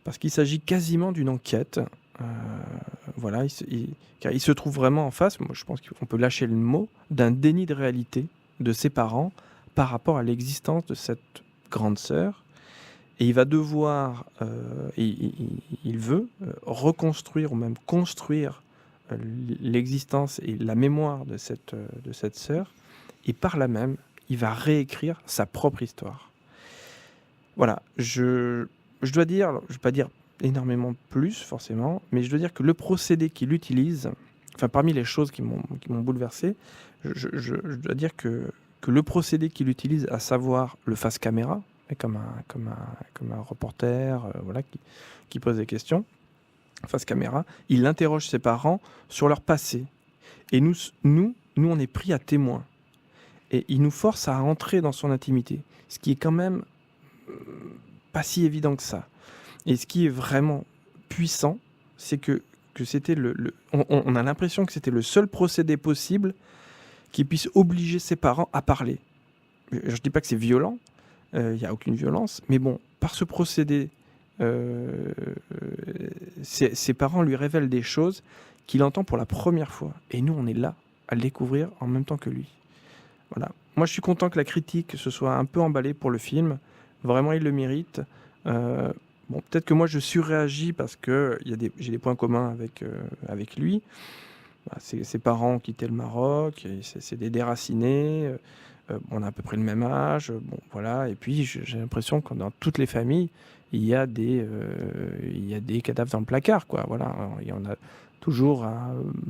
parce qu'il s'agit quasiment d'une enquête. Voilà, car il se trouve vraiment en face, moi je pense qu'on peut lâcher le mot, d'un déni de réalité de ses parents par rapport à l'existence de cette grande sœur. Et il va devoir, il veut reconstruire ou même construire l'existence et la mémoire de cette sœur, et par là même, il va réécrire sa propre histoire. Voilà, je dois dire, alors, je ne vais pas dire énormément plus forcément, mais je dois dire que le procédé qu'il utilise, enfin parmi les choses qui m'ont bouleversé, je dois dire que le procédé qu'il utilise, à savoir le face caméra, comme un reporter, voilà, qui pose des questions, face caméra, il interroge ses parents sur leur passé. Et nous, on est pris à témoin. Et il nous force à entrer dans son intimité, ce qui est quand même pas si évident que ça. Et ce qui est vraiment puissant, c'est que c'était on a l'impression que c'était le seul procédé possible qui puisse obliger ses parents à parler. Je ne dis pas que c'est violent, il n'y a aucune violence, mais bon, par ce procédé, ses parents lui révèlent des choses qu'il entend pour la première fois. Et nous, on est là à le découvrir en même temps que lui. Voilà. Moi, je suis content que la critique se soit un peu emballée pour le film. Vraiment, il le mérite. bon, peut-être que moi je surréagis parce que j'ai des points communs avec lui. Bah, ses parents ont quitté le Maroc, et c'est des déracinés. On a à peu près le même âge. Bon, voilà. Et puis j'ai l'impression que dans toutes les familles, il y a des cadavres dans le placard, quoi. Voilà. Alors, il y en a toujours,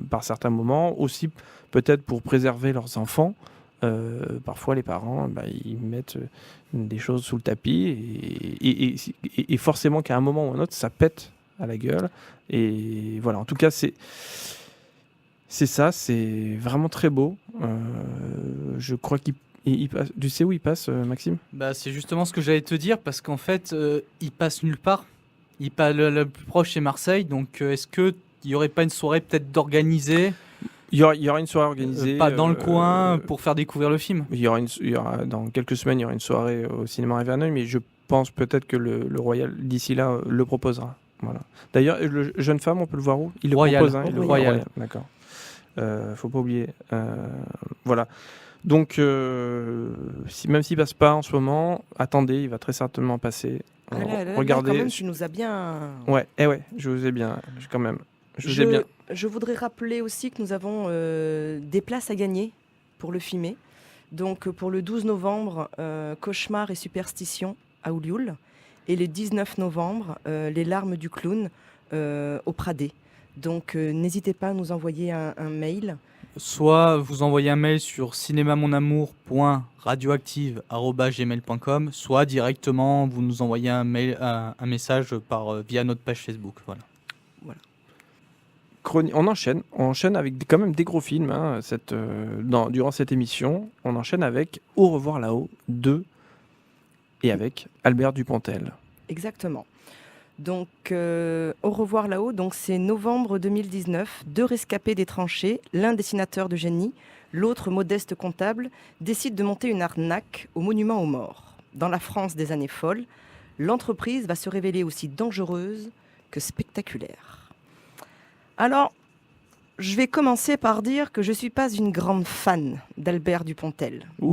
par certains moments, aussi peut-être pour préserver leurs enfants. Parfois, les parents, bah, ils mettent des choses sous le tapis et forcément qu'à un moment ou un autre, ça pète à la gueule. Et voilà. En tout cas, c'est ça. C'est vraiment très beau. Je crois qu'il passe. Tu sais où il passe, Maxime? Bah, c'est justement ce que j'allais te dire, parce qu'en fait, il passe nulle part. Il passe le plus proche, c'est Marseille. Donc, est-ce qu'il n'y aurait pas une soirée peut-être d'organiser Il y aura une soirée organisée. pas dans le coin pour faire découvrir le film? Dans quelques semaines, il y aura une soirée au cinéma à Verneuil, mais je pense peut-être que le Royal, d'ici là, le proposera. Voilà. D'ailleurs, le Jeune Femme, on peut le voir où? Il le Royal. propose, hein, Royal. D'accord. Faut pas oublier. Voilà. Donc, même s'il passe pas en ce moment, attendez, il va très certainement passer. Ah là, Regardez. quand même, tu nous as bien... Ouais, je vous ai bien, quand même. Je vous ai bien. Je voudrais rappeler aussi que nous avons des places à gagner pour le filmer. Donc pour le 12 novembre, Cauchemar et Superstition à Oulioul. Et le 19 novembre, Les larmes du clown au Pradé. Donc n'hésitez pas à nous envoyer un mail. Soit vous envoyez un mail sur cinémamonamour.radioactive@gmail.com, soit directement vous nous envoyez un message via notre page Facebook. Voilà. On enchaîne avec quand même des gros films, hein, durant cette émission. On enchaîne avec Au revoir là-haut 2 et avec Albert Dupontel. Exactement. Donc, Au revoir là-haut, donc c'est novembre 2019. 2 rescapés des tranchées, l'un dessinateur de génie, l'autre modeste comptable, décident de monter une arnaque au monument aux morts. Dans la France des années folles, l'entreprise va se révéler aussi dangereuse que spectaculaire. Alors, je vais commencer par dire que je ne suis pas une grande fan d'Albert Dupontel. Ouh.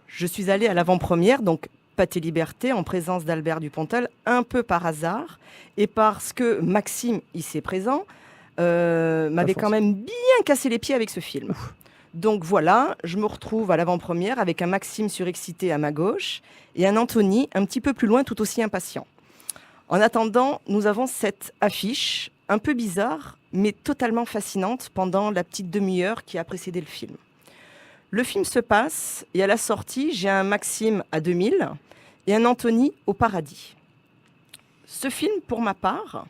Je suis allée à l'avant-première, donc Pâté Liberté, en présence d'Albert Dupontel, un peu par hasard, et parce que Maxime, ici présent, m'avait quand même bien cassé les pieds avec ce film. Ouf. Donc voilà, je me retrouve à l'avant-première avec un Maxime surexcité à ma gauche et un Anthony un petit peu plus loin, tout aussi impatient. En attendant, nous avons cette affiche un peu bizarre, mais totalement fascinante pendant la petite demi-heure qui a précédé le film. Le film se passe et à la sortie, j'ai un Maxime à 2000 et un Anthony au paradis. Ce film, pour ma part,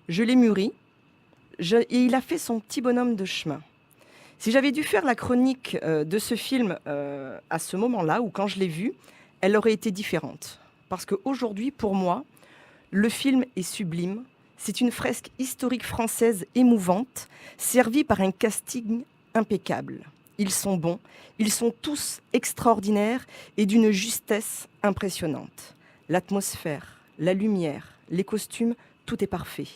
je l'ai mûri et il a fait son petit bonhomme de chemin. Si j'avais dû faire la chronique de ce film à ce moment-là, ou quand je l'ai vu, elle aurait été différente. Parce qu'aujourd'hui, pour moi, le film est sublime. C'est une fresque historique française émouvante, servie par un casting impeccable. Ils sont bons, ils sont tous extraordinaires et d'une justesse impressionnante. L'atmosphère, la lumière, les costumes, tout est parfait.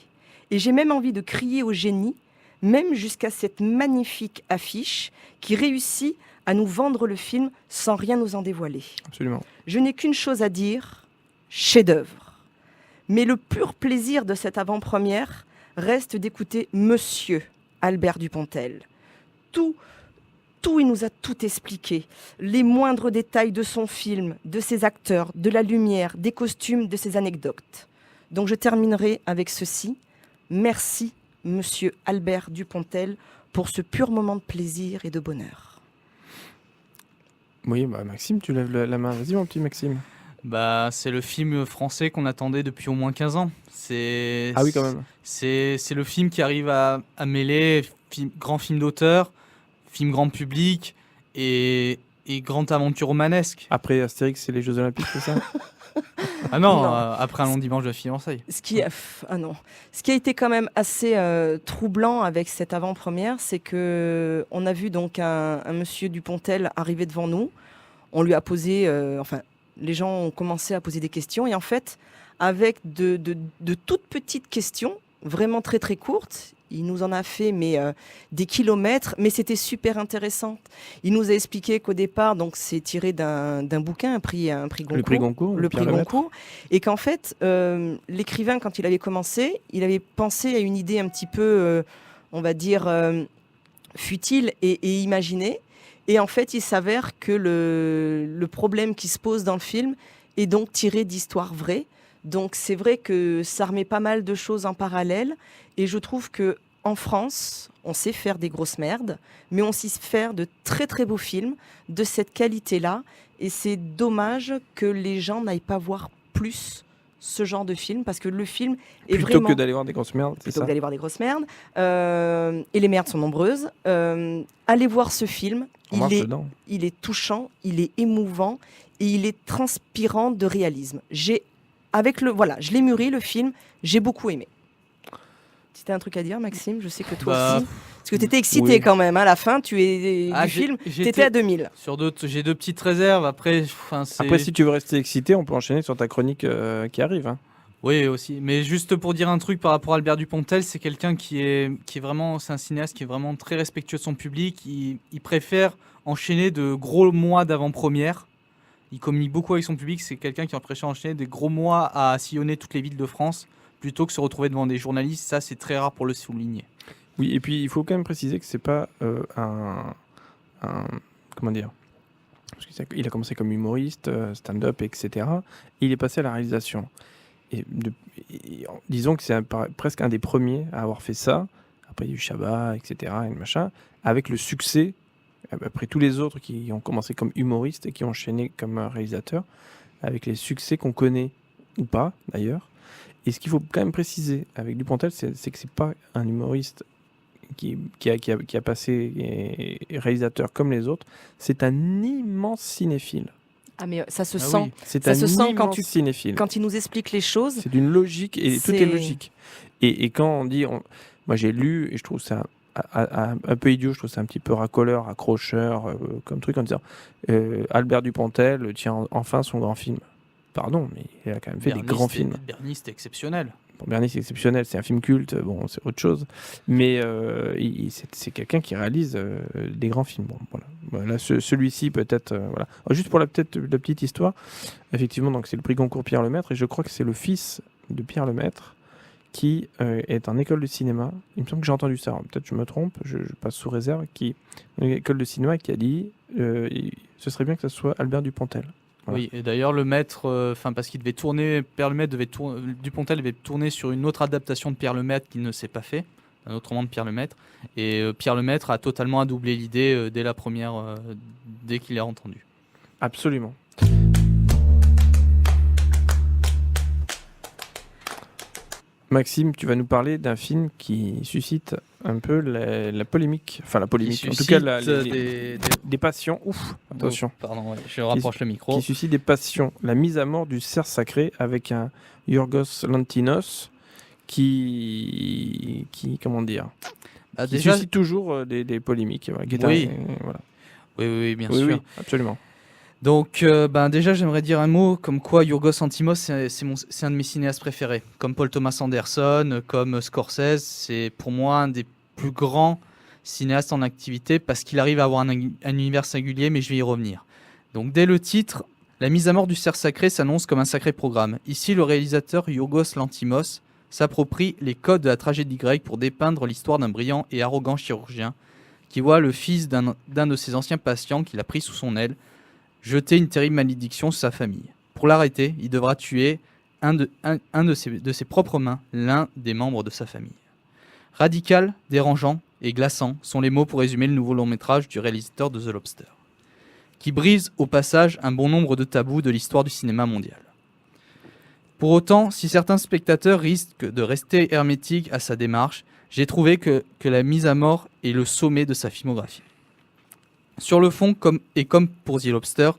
Et j'ai même envie de crier au génie, même jusqu'à cette magnifique affiche qui réussit à nous vendre le film sans rien nous en dévoiler. Absolument. Je n'ai qu'une chose à dire, chef-d'œuvre. Mais le pur plaisir de cette avant-première reste d'écouter Monsieur Albert Dupontel. Tout, il nous a tout expliqué. Les moindres détails de son film, de ses acteurs, de la lumière, des costumes, de ses anecdotes. Donc je terminerai avec ceci. Merci, Monsieur Albert Dupontel, pour ce pur moment de plaisir et de bonheur. Oui, Maxime, tu lèves la main. Vas-y, mon petit Maxime. Bah, c'est le film français qu'on attendait depuis au moins 15 ans. Ah oui, quand même. C'est le film qui arrive à mêler grand film d'auteur, film grand public et grande aventure romanesque. Après Astérix, c'est les Jeux Olympiques, c'est ça? Ah non, Non. après un long dimanche de fiançailles. Ce qui a été quand même assez troublant avec cette avant-première, c'est que on a vu donc un monsieur Dupontel arriver devant nous. On lui a posé, les gens ont commencé à poser des questions et en fait, avec de toutes petites questions, vraiment très très courtes, Il nous en a fait des kilomètres, mais c'était super intéressant. Il nous a expliqué qu'au départ, donc c'est tiré d'un bouquin, un prix Goncourt. Le prix Goncourt. Le prix Goncourt. Et qu'en fait, l'écrivain, quand il avait commencé, il avait pensé à une idée un petit peu, on va dire, futile et imaginée. Et en fait, il s'avère que le problème qui se pose dans le film est donc tiré d'histoires vraies. Donc c'est vrai que ça remet pas mal de choses en parallèle. Et je trouve que en France, on sait faire des grosses merdes, mais on sait faire de très très beaux films de cette qualité-là. Et c'est dommage que les gens n'aillent pas voir plus ce genre de film, parce que le film est Plutôt vraiment... que d'aller voir des grosses merdes, c'est Plutôt ça. que d'aller voir des grosses merdes. Et les merdes sont nombreuses. Allez voir ce film. On marche dedans. Il est touchant, il est émouvant et il est transpirant de réalisme. Je l'ai mûri le film, j'ai beaucoup aimé. Si tu as un truc à dire, Maxime, je sais que toi aussi. Parce que tu étais excité quand même. À la fin, du film, tu étais à 2000. Sur d'autres, j'ai 2 petites réserves. Après, si tu veux rester excité, on peut enchaîner sur ta chronique qui arrive. Hein. Oui, aussi. Mais juste pour dire un truc par rapport à Albert Dupontel, c'est quelqu'un qui est vraiment, c'est un cinéaste qui est vraiment très respectueux de son public. Il préfère enchaîner de gros mois d'avant-première. Il communique beaucoup avec son public. C'est quelqu'un qui préfère enchaîner des gros mois à sillonner toutes les villes de France plutôt que se retrouver devant des journalistes. Ça, c'est très rare pour le souligner. Oui, et puis il faut quand même préciser que c'est pas comment dire, parce qu'il a commencé comme humoriste, stand-up, etc. Et il est passé à la réalisation. Et disons que c'est presque un des premiers à avoir fait ça. Après, il y a eu Chabat, etc. et machin, avec le succès. Après tous les autres qui ont commencé comme humoristes et qui ont enchaîné comme réalisateurs, avec les succès qu'on connaît ou pas d'ailleurs. Et ce qu'il faut quand même préciser avec Dupontel, c'est que c'est pas un humoriste qui a passé réalisateur comme les autres. C'est un immense cinéphile. Ah mais ça se sent. Oui. C'est ça un se sent cinéphile. Quand il nous explique les choses. C'est d'une logique et tout est logique. Et quand on dit, moi j'ai lu et je trouve ça un peu idiot, je trouve ça un petit peu racoleur, accrocheur, comme truc en disant Albert Dupontel tient enfin son grand film. Pardon, mais il a quand même fait des grands films. Bernie, c'était exceptionnel. Bon, Bernie, c'est exceptionnel, c'est un film culte, bon, c'est autre chose. Mais c'est quelqu'un qui réalise des grands films. Bon, voilà. Celui-ci, peut-être. Voilà. Alors, juste pour la petite histoire, effectivement, donc, c'est le prix Goncourt Pierre Lemaitre, et je crois que c'est le fils de Pierre Lemaitre qui est en école de cinéma. Il me semble que j'ai entendu ça. Peut-être je me trompe, je passe sous réserve. Une école de cinéma qui a dit ce serait bien que ce soit Albert Dupontel. Voilà. Oui, et d'ailleurs le maître, parce qu'il devait tourner, Dupontel devait tourner sur une autre adaptation de Pierre Lemaitre qu'il ne s'est pas fait, un autre roman de Pierre Lemaitre, et Pierre Lemaitre a totalement adoublé l'idée dès la première, dès qu'il l'a entendu. Absolument. Maxime, tu vas nous parler d'un film qui suscite un peu la polémique. Enfin, la polémique. En tout cas, des passions. Ouf, attention. Oh, pardon, ouais, je rapproche le micro. Qui suscite des passions. La mise à mort du cerf sacré avec un Yorgos Lanthimos qui comment dire, qui suscite toujours des polémiques. Voilà, oui, bien sûr. Oui, absolument. Donc, déjà, j'aimerais dire un mot comme quoi Yorgos Lanthimos, c'est un de mes cinéastes préférés. Comme Paul Thomas Anderson, comme Scorsese, c'est pour moi un des plus grands cinéastes en activité parce qu'il arrive à avoir un univers singulier, mais je vais y revenir. Donc, dès le titre, la mise à mort du cerf sacré s'annonce comme un sacré programme. Ici, le réalisateur Yorgos Lanthimos s'approprie les codes de la tragédie grecque pour dépeindre l'histoire d'un brillant et arrogant chirurgien qui voit le fils d'un de ses anciens patients qu'il a pris sous son aile jeter une terrible malédiction sur sa famille. Pour l'arrêter, il devra tuer de ses propres mains l'un des membres de sa famille. Radical, dérangeant et glaçant sont les mots pour résumer le nouveau long-métrage du réalisateur de The Lobster, qui brise au passage un bon nombre de tabous de l'histoire du cinéma mondial. Pour autant, si certains spectateurs risquent de rester hermétiques à sa démarche, j'ai trouvé que la mise à mort est le sommet de sa filmographie. Sur le fond, comme pour The Lobster,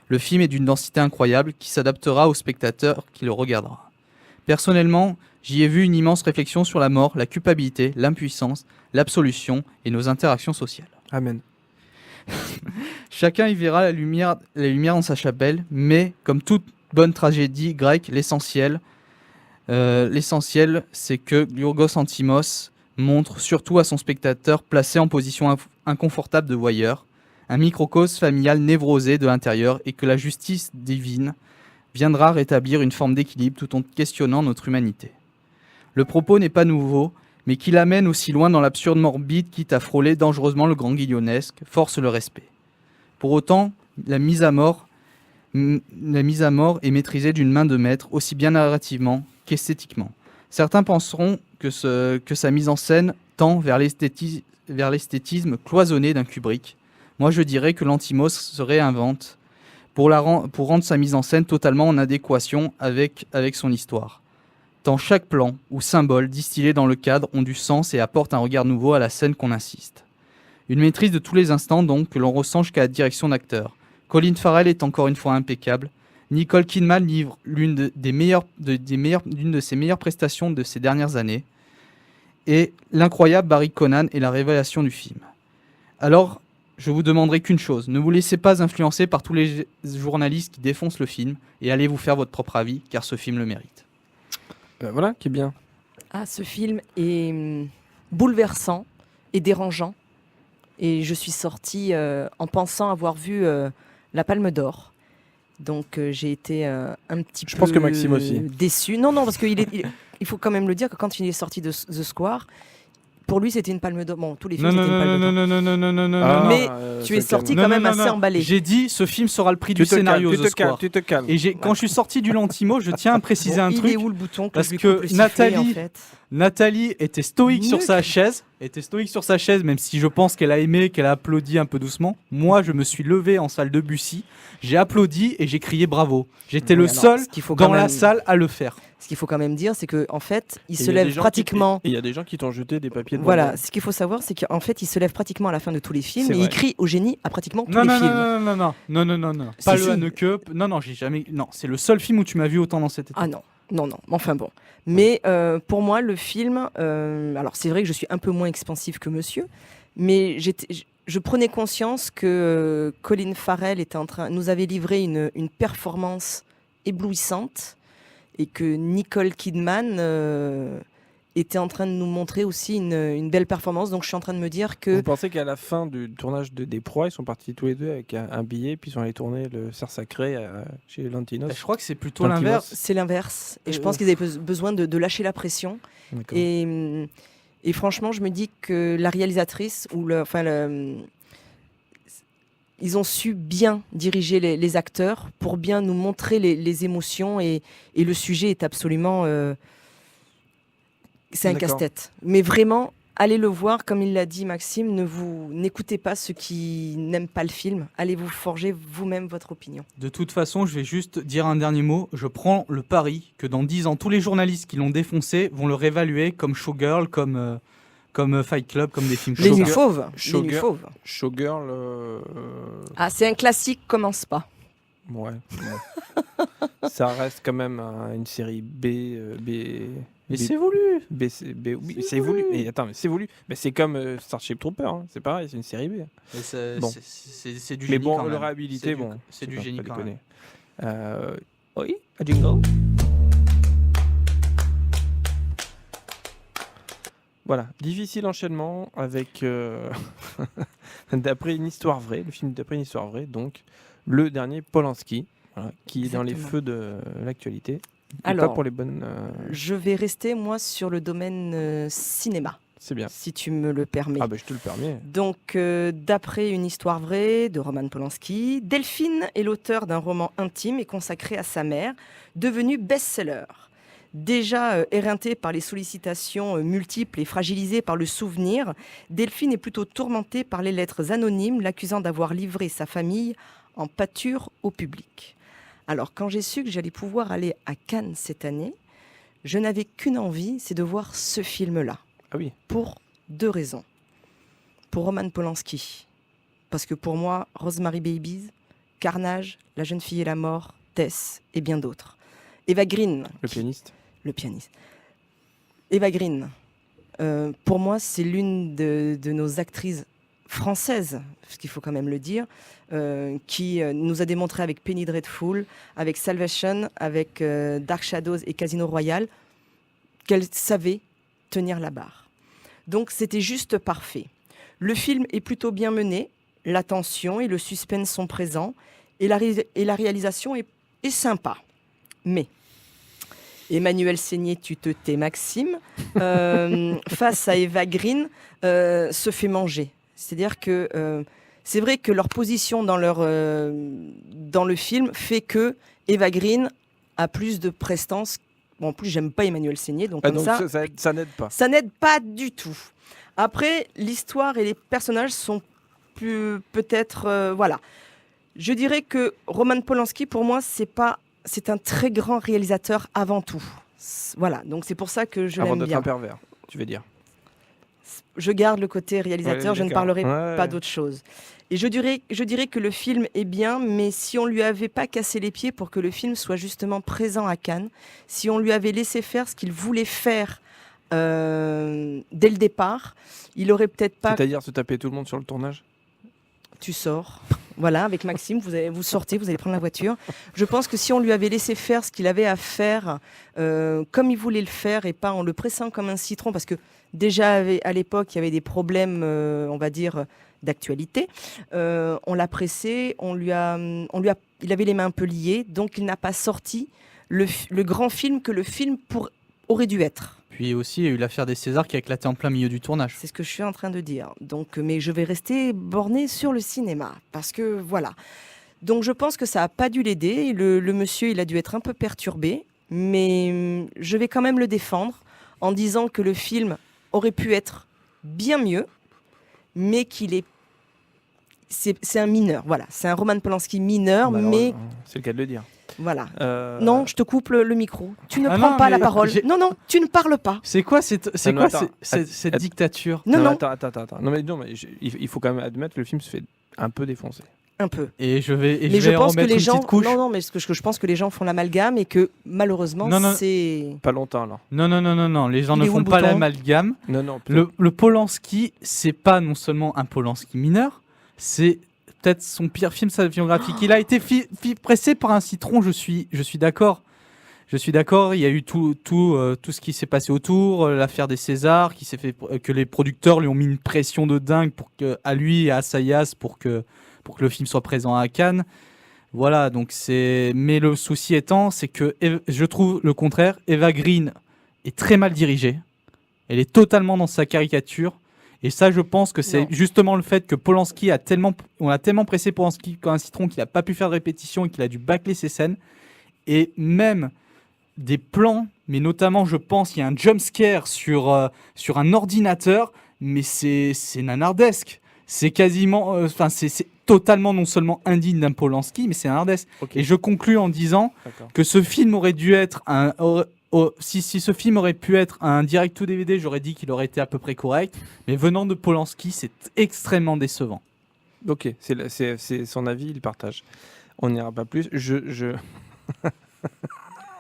le film est d'une densité incroyable qui s'adaptera au spectateur qui le regardera. Personnellement, j'y ai vu une immense réflexion sur la mort, la culpabilité, l'impuissance, l'absolution et nos interactions sociales. Amen. Chacun y verra la lumière dans sa chapelle, mais comme toute bonne tragédie grecque, l'essentiel, c'est que Yorgos Lanthimos montre, surtout à son spectateur placé en position inconfortable de voyeur, un microcosme familial névrosé de l'intérieur et que la justice divine viendra rétablir une forme d'équilibre tout en questionnant notre humanité. Le propos n'est pas nouveau, mais qui l'amène aussi loin dans l'absurde morbide quitte à frôler dangereusement le grand guillaunesque, force le respect. Pour autant, la mise à mort est maîtrisée d'une main de maître, aussi bien narrativement qu'esthétiquement. Certains penseront que sa mise en scène tend vers l'esthétisme cloisonné d'un Kubrick. Moi, je dirais que Lanthimos se réinvente pour rendre sa mise en scène totalement en adéquation avec son histoire. Tant chaque plan ou symbole distillé dans le cadre ont du sens et apportent un regard nouveau à la scène qu'on insiste. Une maîtrise de tous les instants donc que l'on ressent jusqu'à la direction d'acteur. Colin Farrell est encore une fois impeccable. Nicole Kidman livre l'une de ses meilleures prestations de ces dernières années. Et l'incroyable Barry Conan est la révélation du film. Alors, je vous demanderai qu'une chose, ne vous laissez pas influencer par tous les journalistes qui défoncent le film et allez vous faire votre propre avis, car ce film le mérite. Voilà qui est bien. Ah, ce film est bouleversant et dérangeant. Et je suis sortie en pensant avoir vu la Palme d'Or. Donc j'ai été un petit peu pense que Maxime aussi. déçue. Non, parce qu'il il faut quand même le dire que quand il est sorti de The Square, pour lui c'était une Palme d'Or. Bon, tous les films c'était une Palme d'Or. Non. Mais tu es sorti quand même assez emballé. J'ai dit, ce film sera le prix du scénario The Square. Tu te calmes. Et quand je suis sorti du Lanthimos, je tiens à préciser un Il truc. est où le bouton Parce je lui que coupe le sifflet, en fait Nathalie était stoïque sur sa chaise, même si je pense qu'elle a aimé, qu'elle a applaudi un peu doucement. Moi, je me suis levé en salle de Bussy, j'ai applaudi et j'ai crié bravo. J'étais le seul dans la salle à le faire. Ce qu'il faut quand même dire, c'est qu'en fait, il Et se il y a lève des gens pratiquement. Et il y a des gens qui t'ont jeté des papiers de Voilà, bonbons. ce qu'il faut savoir, c'est qu'en fait, il se lève pratiquement à la fin de tous les films C'est et vrai. il crie au génie à pratiquement tous les films. Non. Pas Si, le si. Haneke. Non, j'ai jamais. Non, c'est le seul film où tu m'as vu autant dans cette étape. Ah non. Enfin bon. Mais pour moi, le film. Alors, c'est vrai que je suis un peu moins expansif que monsieur, mais je prenais conscience que Colin Farrell nous avait livré une performance éblouissante et que Nicole Kidman était en train de nous montrer aussi une belle performance. Donc, je suis en train de me dire que. Vous pensez qu'à la fin du tournage des Proies, ils sont partis tous les deux avec un billet, puis ils sont allés tourner le cerf sacré chez Lanthimos. Je crois que c'est plutôt Lanthimos. l'inverse. C'est l'inverse. Et je pense qu'ils avaient besoin de lâcher la pression. D'accord. Et franchement, je me dis que la réalisatrice, ils ont su bien diriger les acteurs pour bien nous montrer les émotions. Et le sujet est absolument... c'est un D'accord. casse-tête. Mais vraiment, allez le voir, comme il l'a dit Maxime, n'écoutez pas ceux qui n'aiment pas le film. Allez vous forger vous-même votre opinion. De toute façon, je vais juste dire un dernier mot. Je prends le pari que dans 10 ans, tous les journalistes qui l'ont défoncé vont le réévaluer comme Showgirl, comme Fight Club, comme des films Les Nuits Showgirl. Fauves. Showgirl. Les Nuits Fauves. Showgirl. Ah, c'est un classique, commence pas. Ouais. Ça reste quand même une série B. Mais c'est voulu. Oui, c'est voulu. Mais attends, mais c'est voulu. Mais c'est comme Starship Trooper, hein. C'est pareil, c'est une série B. Mais c'est Bon. c'est du Mais génie bon, quand le même. réhabilité, bon. C'est du pas- génie pas quand déconner. même. Oui, un jingle. Voilà, difficile enchaînement avec, d'après une histoire vraie, le film d'après une histoire vraie, donc le dernier Polanski, voilà, qui est dans les Exactement. feux de l'actualité. Et Alors, pas pour les bonnes. Je vais rester, moi, sur le domaine cinéma, C'est bien. si tu me le permets. Ah ben je te le permets. Donc, d'après une histoire vraie de Roman Polanski, Delphine est l'auteur d'un roman intime et consacré à sa mère, devenu best-seller. Déjà éreintée par les sollicitations multiples et fragilisée par le souvenir, Delphine est plutôt tourmentée par les lettres anonymes l'accusant d'avoir livré sa famille en pâture au public. Alors, quand j'ai su que j'allais pouvoir aller à Cannes cette année, je n'avais qu'une envie, c'est de voir ce film-là. Ah oui. Pour 2 raisons. Pour Roman Polanski, parce que pour moi, Rosemary Babies, Carnage, La jeune fille et la mort, Tess et bien d'autres. Eva Green, Le pianiste. le pianiste. Eva Green, pour moi, c'est l'une de nos actrices françaises, parce qu'il faut quand même le dire, qui nous a démontré avec Penny Dreadful, avec Salvation, avec Dark Shadows et Casino Royale, qu'elle savait tenir la barre. Donc c'était juste parfait. Le film est plutôt bien mené, la tension et le suspense sont présents, et la réalisation est sympa. Mais Emmanuel Seigné, tu te tais, Maxime, face à Eva Green, se fait manger. C'est-à-dire que c'est vrai que leur position dans le film fait que Eva Green a plus de prestance. Bon, en plus, j'aime pas Emmanuel Seigné, donc comme donc ça ça n'aide pas. ça n'aide pas du tout. Après, l'histoire et les personnages sont peut-être... voilà. Je dirais que Roman Polanski, pour moi, c'est un très grand réalisateur avant tout. Voilà, donc c'est pour ça que je Avant l'aime d'être bien. un pervers, tu veux dire. Je garde le côté réalisateur, Ouais, je ne d'accord. parlerai Ouais. pas d'autre chose. Et je dirais que le film est bien, mais si on lui avait pas cassé les pieds pour que le film soit justement présent à Cannes, si on lui avait laissé faire ce qu'il voulait faire dès le départ, il aurait peut-être pas... C'est-à-dire se taper tout le monde sur le tournage. Tu sors. Voilà, avec Maxime, vous sortez, vous allez prendre la voiture. Je pense que si on lui avait laissé faire ce qu'il avait à faire, comme il voulait le faire, et pas en le pressant comme un citron, parce que déjà à l'époque, il y avait des problèmes, on va dire, d'actualité. On l'a pressé, il avait les mains un peu liées, donc il n'a pas sorti le grand film que le film aurait dû être. Puis aussi, il y a eu l'affaire des Césars qui a éclaté en plein milieu du tournage. C'est ce que je suis en train de dire. Donc, mais je vais rester bornée sur le cinéma. Parce que voilà. Donc je pense que ça n'a pas dû l'aider. Le monsieur, il a dû être un peu perturbé. Mais je vais quand même le défendre en disant que le film aurait pu être bien mieux. Mais qu'il est... C'est un mineur. Voilà. C'est un Roman Polanski mineur. Mais C'est le cas de le dire. voilà. Non, je te coupe le micro. Tu ne Ah prends non, pas la mais parole. Non, tu ne parles pas. C'est quoi cette attends. dictature? Non, mais non, attends. Non, mais il faut quand même admettre que le film se fait un peu défoncer. un peu. Et je vais Mais je pense que remettre les une gens, petite couche. non, mais ce que je pense que les gens font l'amalgame et que malheureusement, Non, non. c'est... Pas longtemps, alors. Non, les gens Il ne est où font le pas bouton l'amalgame. Non. Le Polanski, c'est pas non seulement un Polanski mineur, c'est peut-être son pire film cinématographique. Il a été pressé par un citron, je suis d'accord. Je suis d'accord, il y a eu tout ce qui s'est passé autour, l'affaire des Césars, qui s'est fait que les producteurs lui ont mis une pression de dingue à lui et à Assayas pour que le film soit présent à Cannes. Voilà, donc mais le souci étant, c'est que je trouve le contraire, Eva Green est très mal dirigée. Elle est totalement dans sa caricature. Et ça, je pense que c'est Non. justement le fait que Polanski on a tellement pressé Polanski comme un citron qu'il n'a pas pu faire de répétition et qu'il a dû bâcler ses scènes. Et même des plans, mais notamment, je pense, il y a un jump scare sur un ordinateur, mais c'est nanardesque. C'est quasiment, c'est totalement non seulement indigne d'un Polanski, mais c'est nanardesque. Okay. Et je conclus en disant D'accord. que ce film aurait dû être si ce film aurait pu être un direct to DVD, j'aurais dit qu'il aurait été à peu près correct. Mais venant de Polanski, c'est extrêmement décevant. Ok, c'est son avis, il partage. On n'ira pas plus.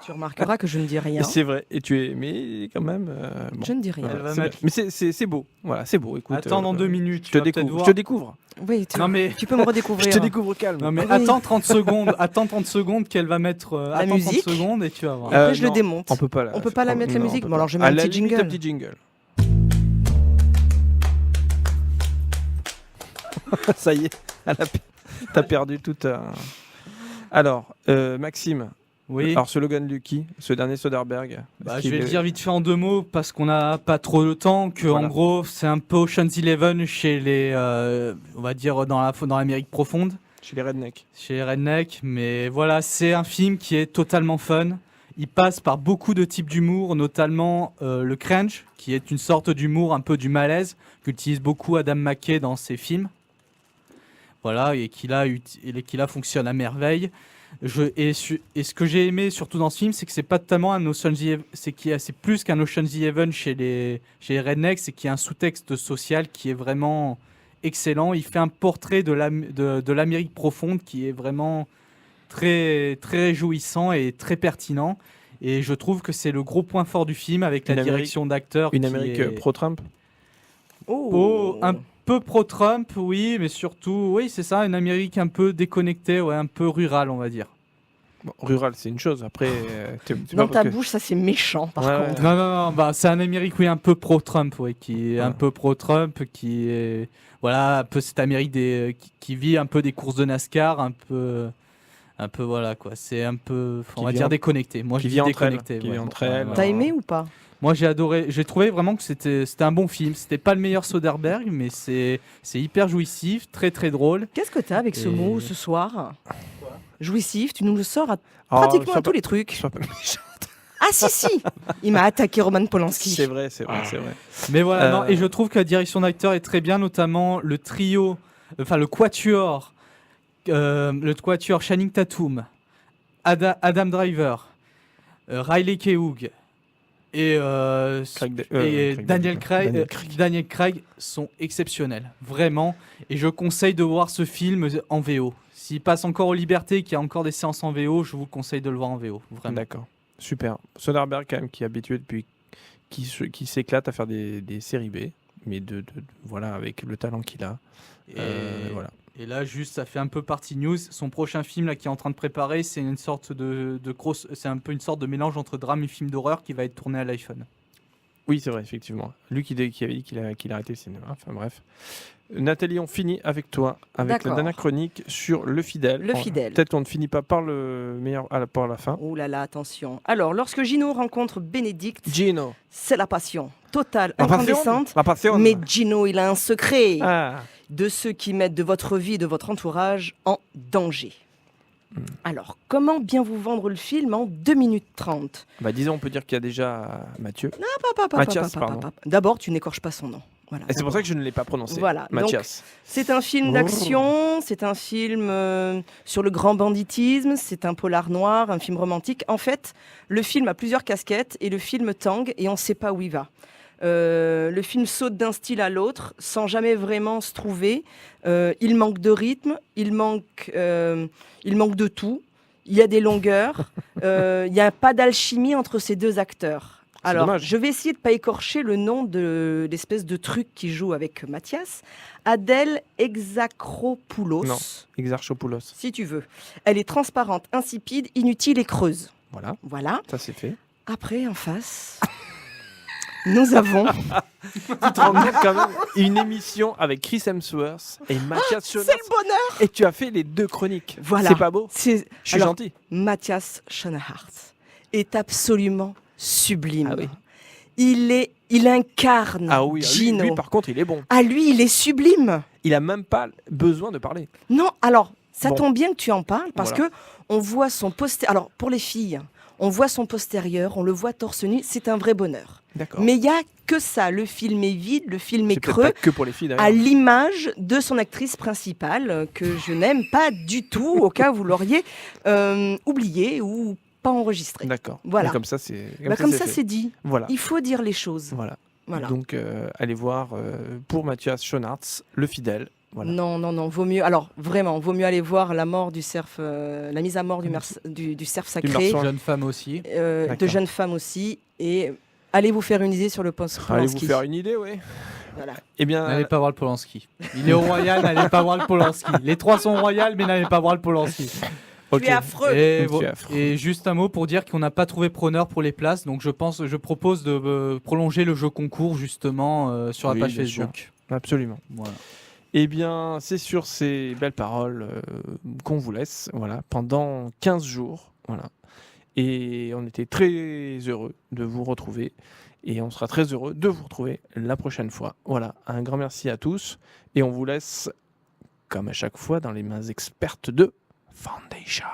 Tu remarqueras que je ne dis rien. C'est vrai. Et mais quand même. Bon. Je ne dis rien. Voilà, Elle va c'est mettre- bien. Mais c'est beau. Voilà, c'est beau. Écoute. Attends, dans 2 minutes, Je tu te vas peut-être découvre. voir. Je te découvre. Oui, Non, mais- tu peux me redécouvrir. Je te découvre calme. Non mais Oui. attends 30 secondes, attends 30 secondes qu'elle va mettre attends musique. 30 secondes et tu vas voir. Après, je le non, démonte. On peut pas la. On peut pas la mettre, la non, musique. on peut Bon, alors, pas. je mets À un la petit limite, jingle. un petit jingle. Ça y est, t'as perdu tout. Alors, Maxime. Oui. Alors, ce Logan Lucky, ce dernier Soderbergh. Bah, est-ce je vais qu'il le est- dire vite fait en 2 mots parce qu'on n'a pas trop de temps. Que Voilà. en gros, c'est un peu Ocean's Eleven chez les, on va dire dans l'Amérique profonde, Chez les rednecks. chez les rednecks. Mais voilà, c'est un film qui est totalement fun. Il passe par beaucoup de types d'humour, notamment le cringe, qui est une sorte d'humour un peu du malaise qu'utilise beaucoup Adam McKay dans ses films. Voilà, et qui là fonctionne à merveille. Et ce que j'ai aimé surtout dans ce film, c'est que c'est pas totalement un Ocean's Eleven, c'est plus qu'un Ocean's Eleven chez les rednecks, c'est qu'il y a un sous-texte social qui est vraiment excellent. Il fait un portrait de l'Amérique profonde qui est vraiment très, très réjouissant et très pertinent. Et je trouve que c'est le gros point fort du film avec la Une Amérique- direction d'acteur. Une qui Amérique est pro-Trump. un peu pro-Trump, oui, mais surtout, oui, c'est ça, une Amérique un peu déconnectée, ouais, un peu rurale, on va dire. Bon, rural, c'est une chose. Après, c'est Dans pas ta parce que- bouche, ça c'est méchant par Ouais, contre. Non, non, non, bah, c'est un Amérique, oui, un peu pro-Trump, ouais, qui est un Ouais. peu pro-Trump, qui est, voilà, un peu cette Amérique qui vit un peu des courses de NASCAR, un peu, voilà, quoi. C'est un peu, on Qui va vit dire en- déconnecté. Moi, qui je vit dis entre elles, déconnecté. qui ouais. vit entre Ouais, elles. ouais. T'as aimé ou pas? Moi, j'ai adoré. J'ai trouvé vraiment que c'était un bon film. C'était pas le meilleur Soderbergh, mais c'est hyper jouissif, très très drôle. Qu'est-ce que t'as avec ce Et- mot ce soir? Jouissif, tu nous le sors à Oh, pratiquement sois à tous pas- les trucs. sois pas méchant. Ah si, il m'a attaqué Roman Polanski. C'est vrai, c'est vrai, c'est vrai. Mais voilà, non, Euh, et je trouve que la direction d'acteur est très bien, notamment le trio, enfin le quatuor Channing Tatum, Adam Driver, Riley Keough et, Daniel Craig sont exceptionnels, vraiment. Et je conseille de voir ce film en VO. S'il passe encore aux libertés, qu'il y a encore des séances en VO, je vous conseille de le voir en VO, vraiment. D'accord, super. Soderbergh, quand même, qui est habitué depuis, qui s'éclate à faire des séries B, mais voilà, avec le talent qu'il a. Et, Voilà. et là, juste, ça fait un peu partie news. Son prochain film là, qui est en train de préparer, c'est une sorte de grosse, c'est un peu une sorte de mélange entre drame et film d'horreur qui va être tourné à l'iPhone. Oui, c'est vrai, effectivement. Lui qui avait dit qu'il a arrêté le cinéma. Enfin bref. Nathalie, on finit avec toi, avec la D'accord. dernière chronique sur Le Fidèle. Le Fidèle. Peut-être qu'on ne finit pas par le meilleur pour la fin. Oh là là, attention. Alors, lorsque Gino rencontre Bénédicte, Gino. c'est la passion totale, La passion. incandescente. La passion. Mais Gino, il a un secret Ah. de ceux qui mettent de votre vie et de votre entourage en danger. Alors, comment bien vous vendre le film en 2 minutes 30? Bah, disons, on peut dire qu'il y a déjà Mathieu. Mathias, pardon. D'abord, tu n'écorches pas son nom. Voilà. Et c'est pour ça que je ne l'ai pas prononcé. Voilà, donc- Mathias. C'est un film Oh. d'action, c'est un film sur le grand banditisme, c'est un polar noir, un film romantique. En fait, le film a plusieurs casquettes et le film tangue et on ne sait pas où il va. Le film saute d'un style à l'autre sans jamais vraiment se trouver. Il manque de rythme, il manque de tout. Il y a des longueurs. Il n'y a pas d'alchimie entre ces deux acteurs. C'est Alors, dommage. je vais essayer de ne pas écorcher le nom de l'espèce de truc qui joue avec Mathias. Adèle Exarchopoulos, Non. Exarchopoulos. si tu veux. Elle est transparente, insipide, inutile et creuse. Voilà, Voilà. ça c'est fait. Après, en face, nous avons... Tu te rends compte quand même une émission avec Chris Hemsworth et Mathias C'est Schoenaerts. le bonheur. Et tu as fait les 2 chroniques. Voilà. C'est pas beau. C'est... Je suis Alors, gentil. Mathias Schoenaerts est absolument sublime. Ah oui. Il incarne Ah oui, Gino. lui par contre il est bon. Ah, lui, il est sublime. Il a même pas besoin de parler. Non, alors, ça Bon. tombe bien que tu en parles parce Voilà. que on voit son postérieur. Alors, pour les filles, on voit son postérieur, on le voit torse nu, c'est un vrai bonheur. D'accord. Mais il y a que ça. Le film est vide, le film est C'est peut-être creux. pas que pour les filles À d'ailleurs. l'image de son actrice principale, que je n'aime pas du tout, au cas où vous l'auriez oublié ou pas enregistré. D'accord. Voilà. Et comme ça c'est. Comme ça, fait. c'est dit. Voilà. Il faut dire les choses. Voilà. Voilà. Donc allez voir pour Mathias Schoenaerts, Le Fidèle. Voilà. Non, vaut mieux. Alors vraiment, vaut mieux aller voir la mort du cerf, la mise à mort du cerf sacré, marsouin. Jeune femme aussi. de D'accord. jeunes femmes aussi, et allez vous faire une idée sur le post Allez vous Polanski. faire une idée, oui. Voilà. Eh bien, N'allez pas voir le Polanski. Il est au Royal, n'allez pas voir le Polanski. Les 3 sont au Royal, mais n'allez pas voir le Polanski. ok. Tu es affreux. Et, Tu es affreux. et juste un mot pour dire qu'on n'a pas trouvé preneur pour les places, donc je propose de prolonger le jeu concours justement sur Oui, la page bien sûr. Facebook. Absolument. Voilà. Eh bien, c'est sur ces belles paroles qu'on vous laisse, voilà, pendant 15 jours, voilà. Et on était très heureux de vous retrouver, et on sera très heureux de vous retrouver la prochaine fois. Voilà, un grand merci à tous, et on vous laisse, comme à chaque fois, dans les mains expertes de Foundation.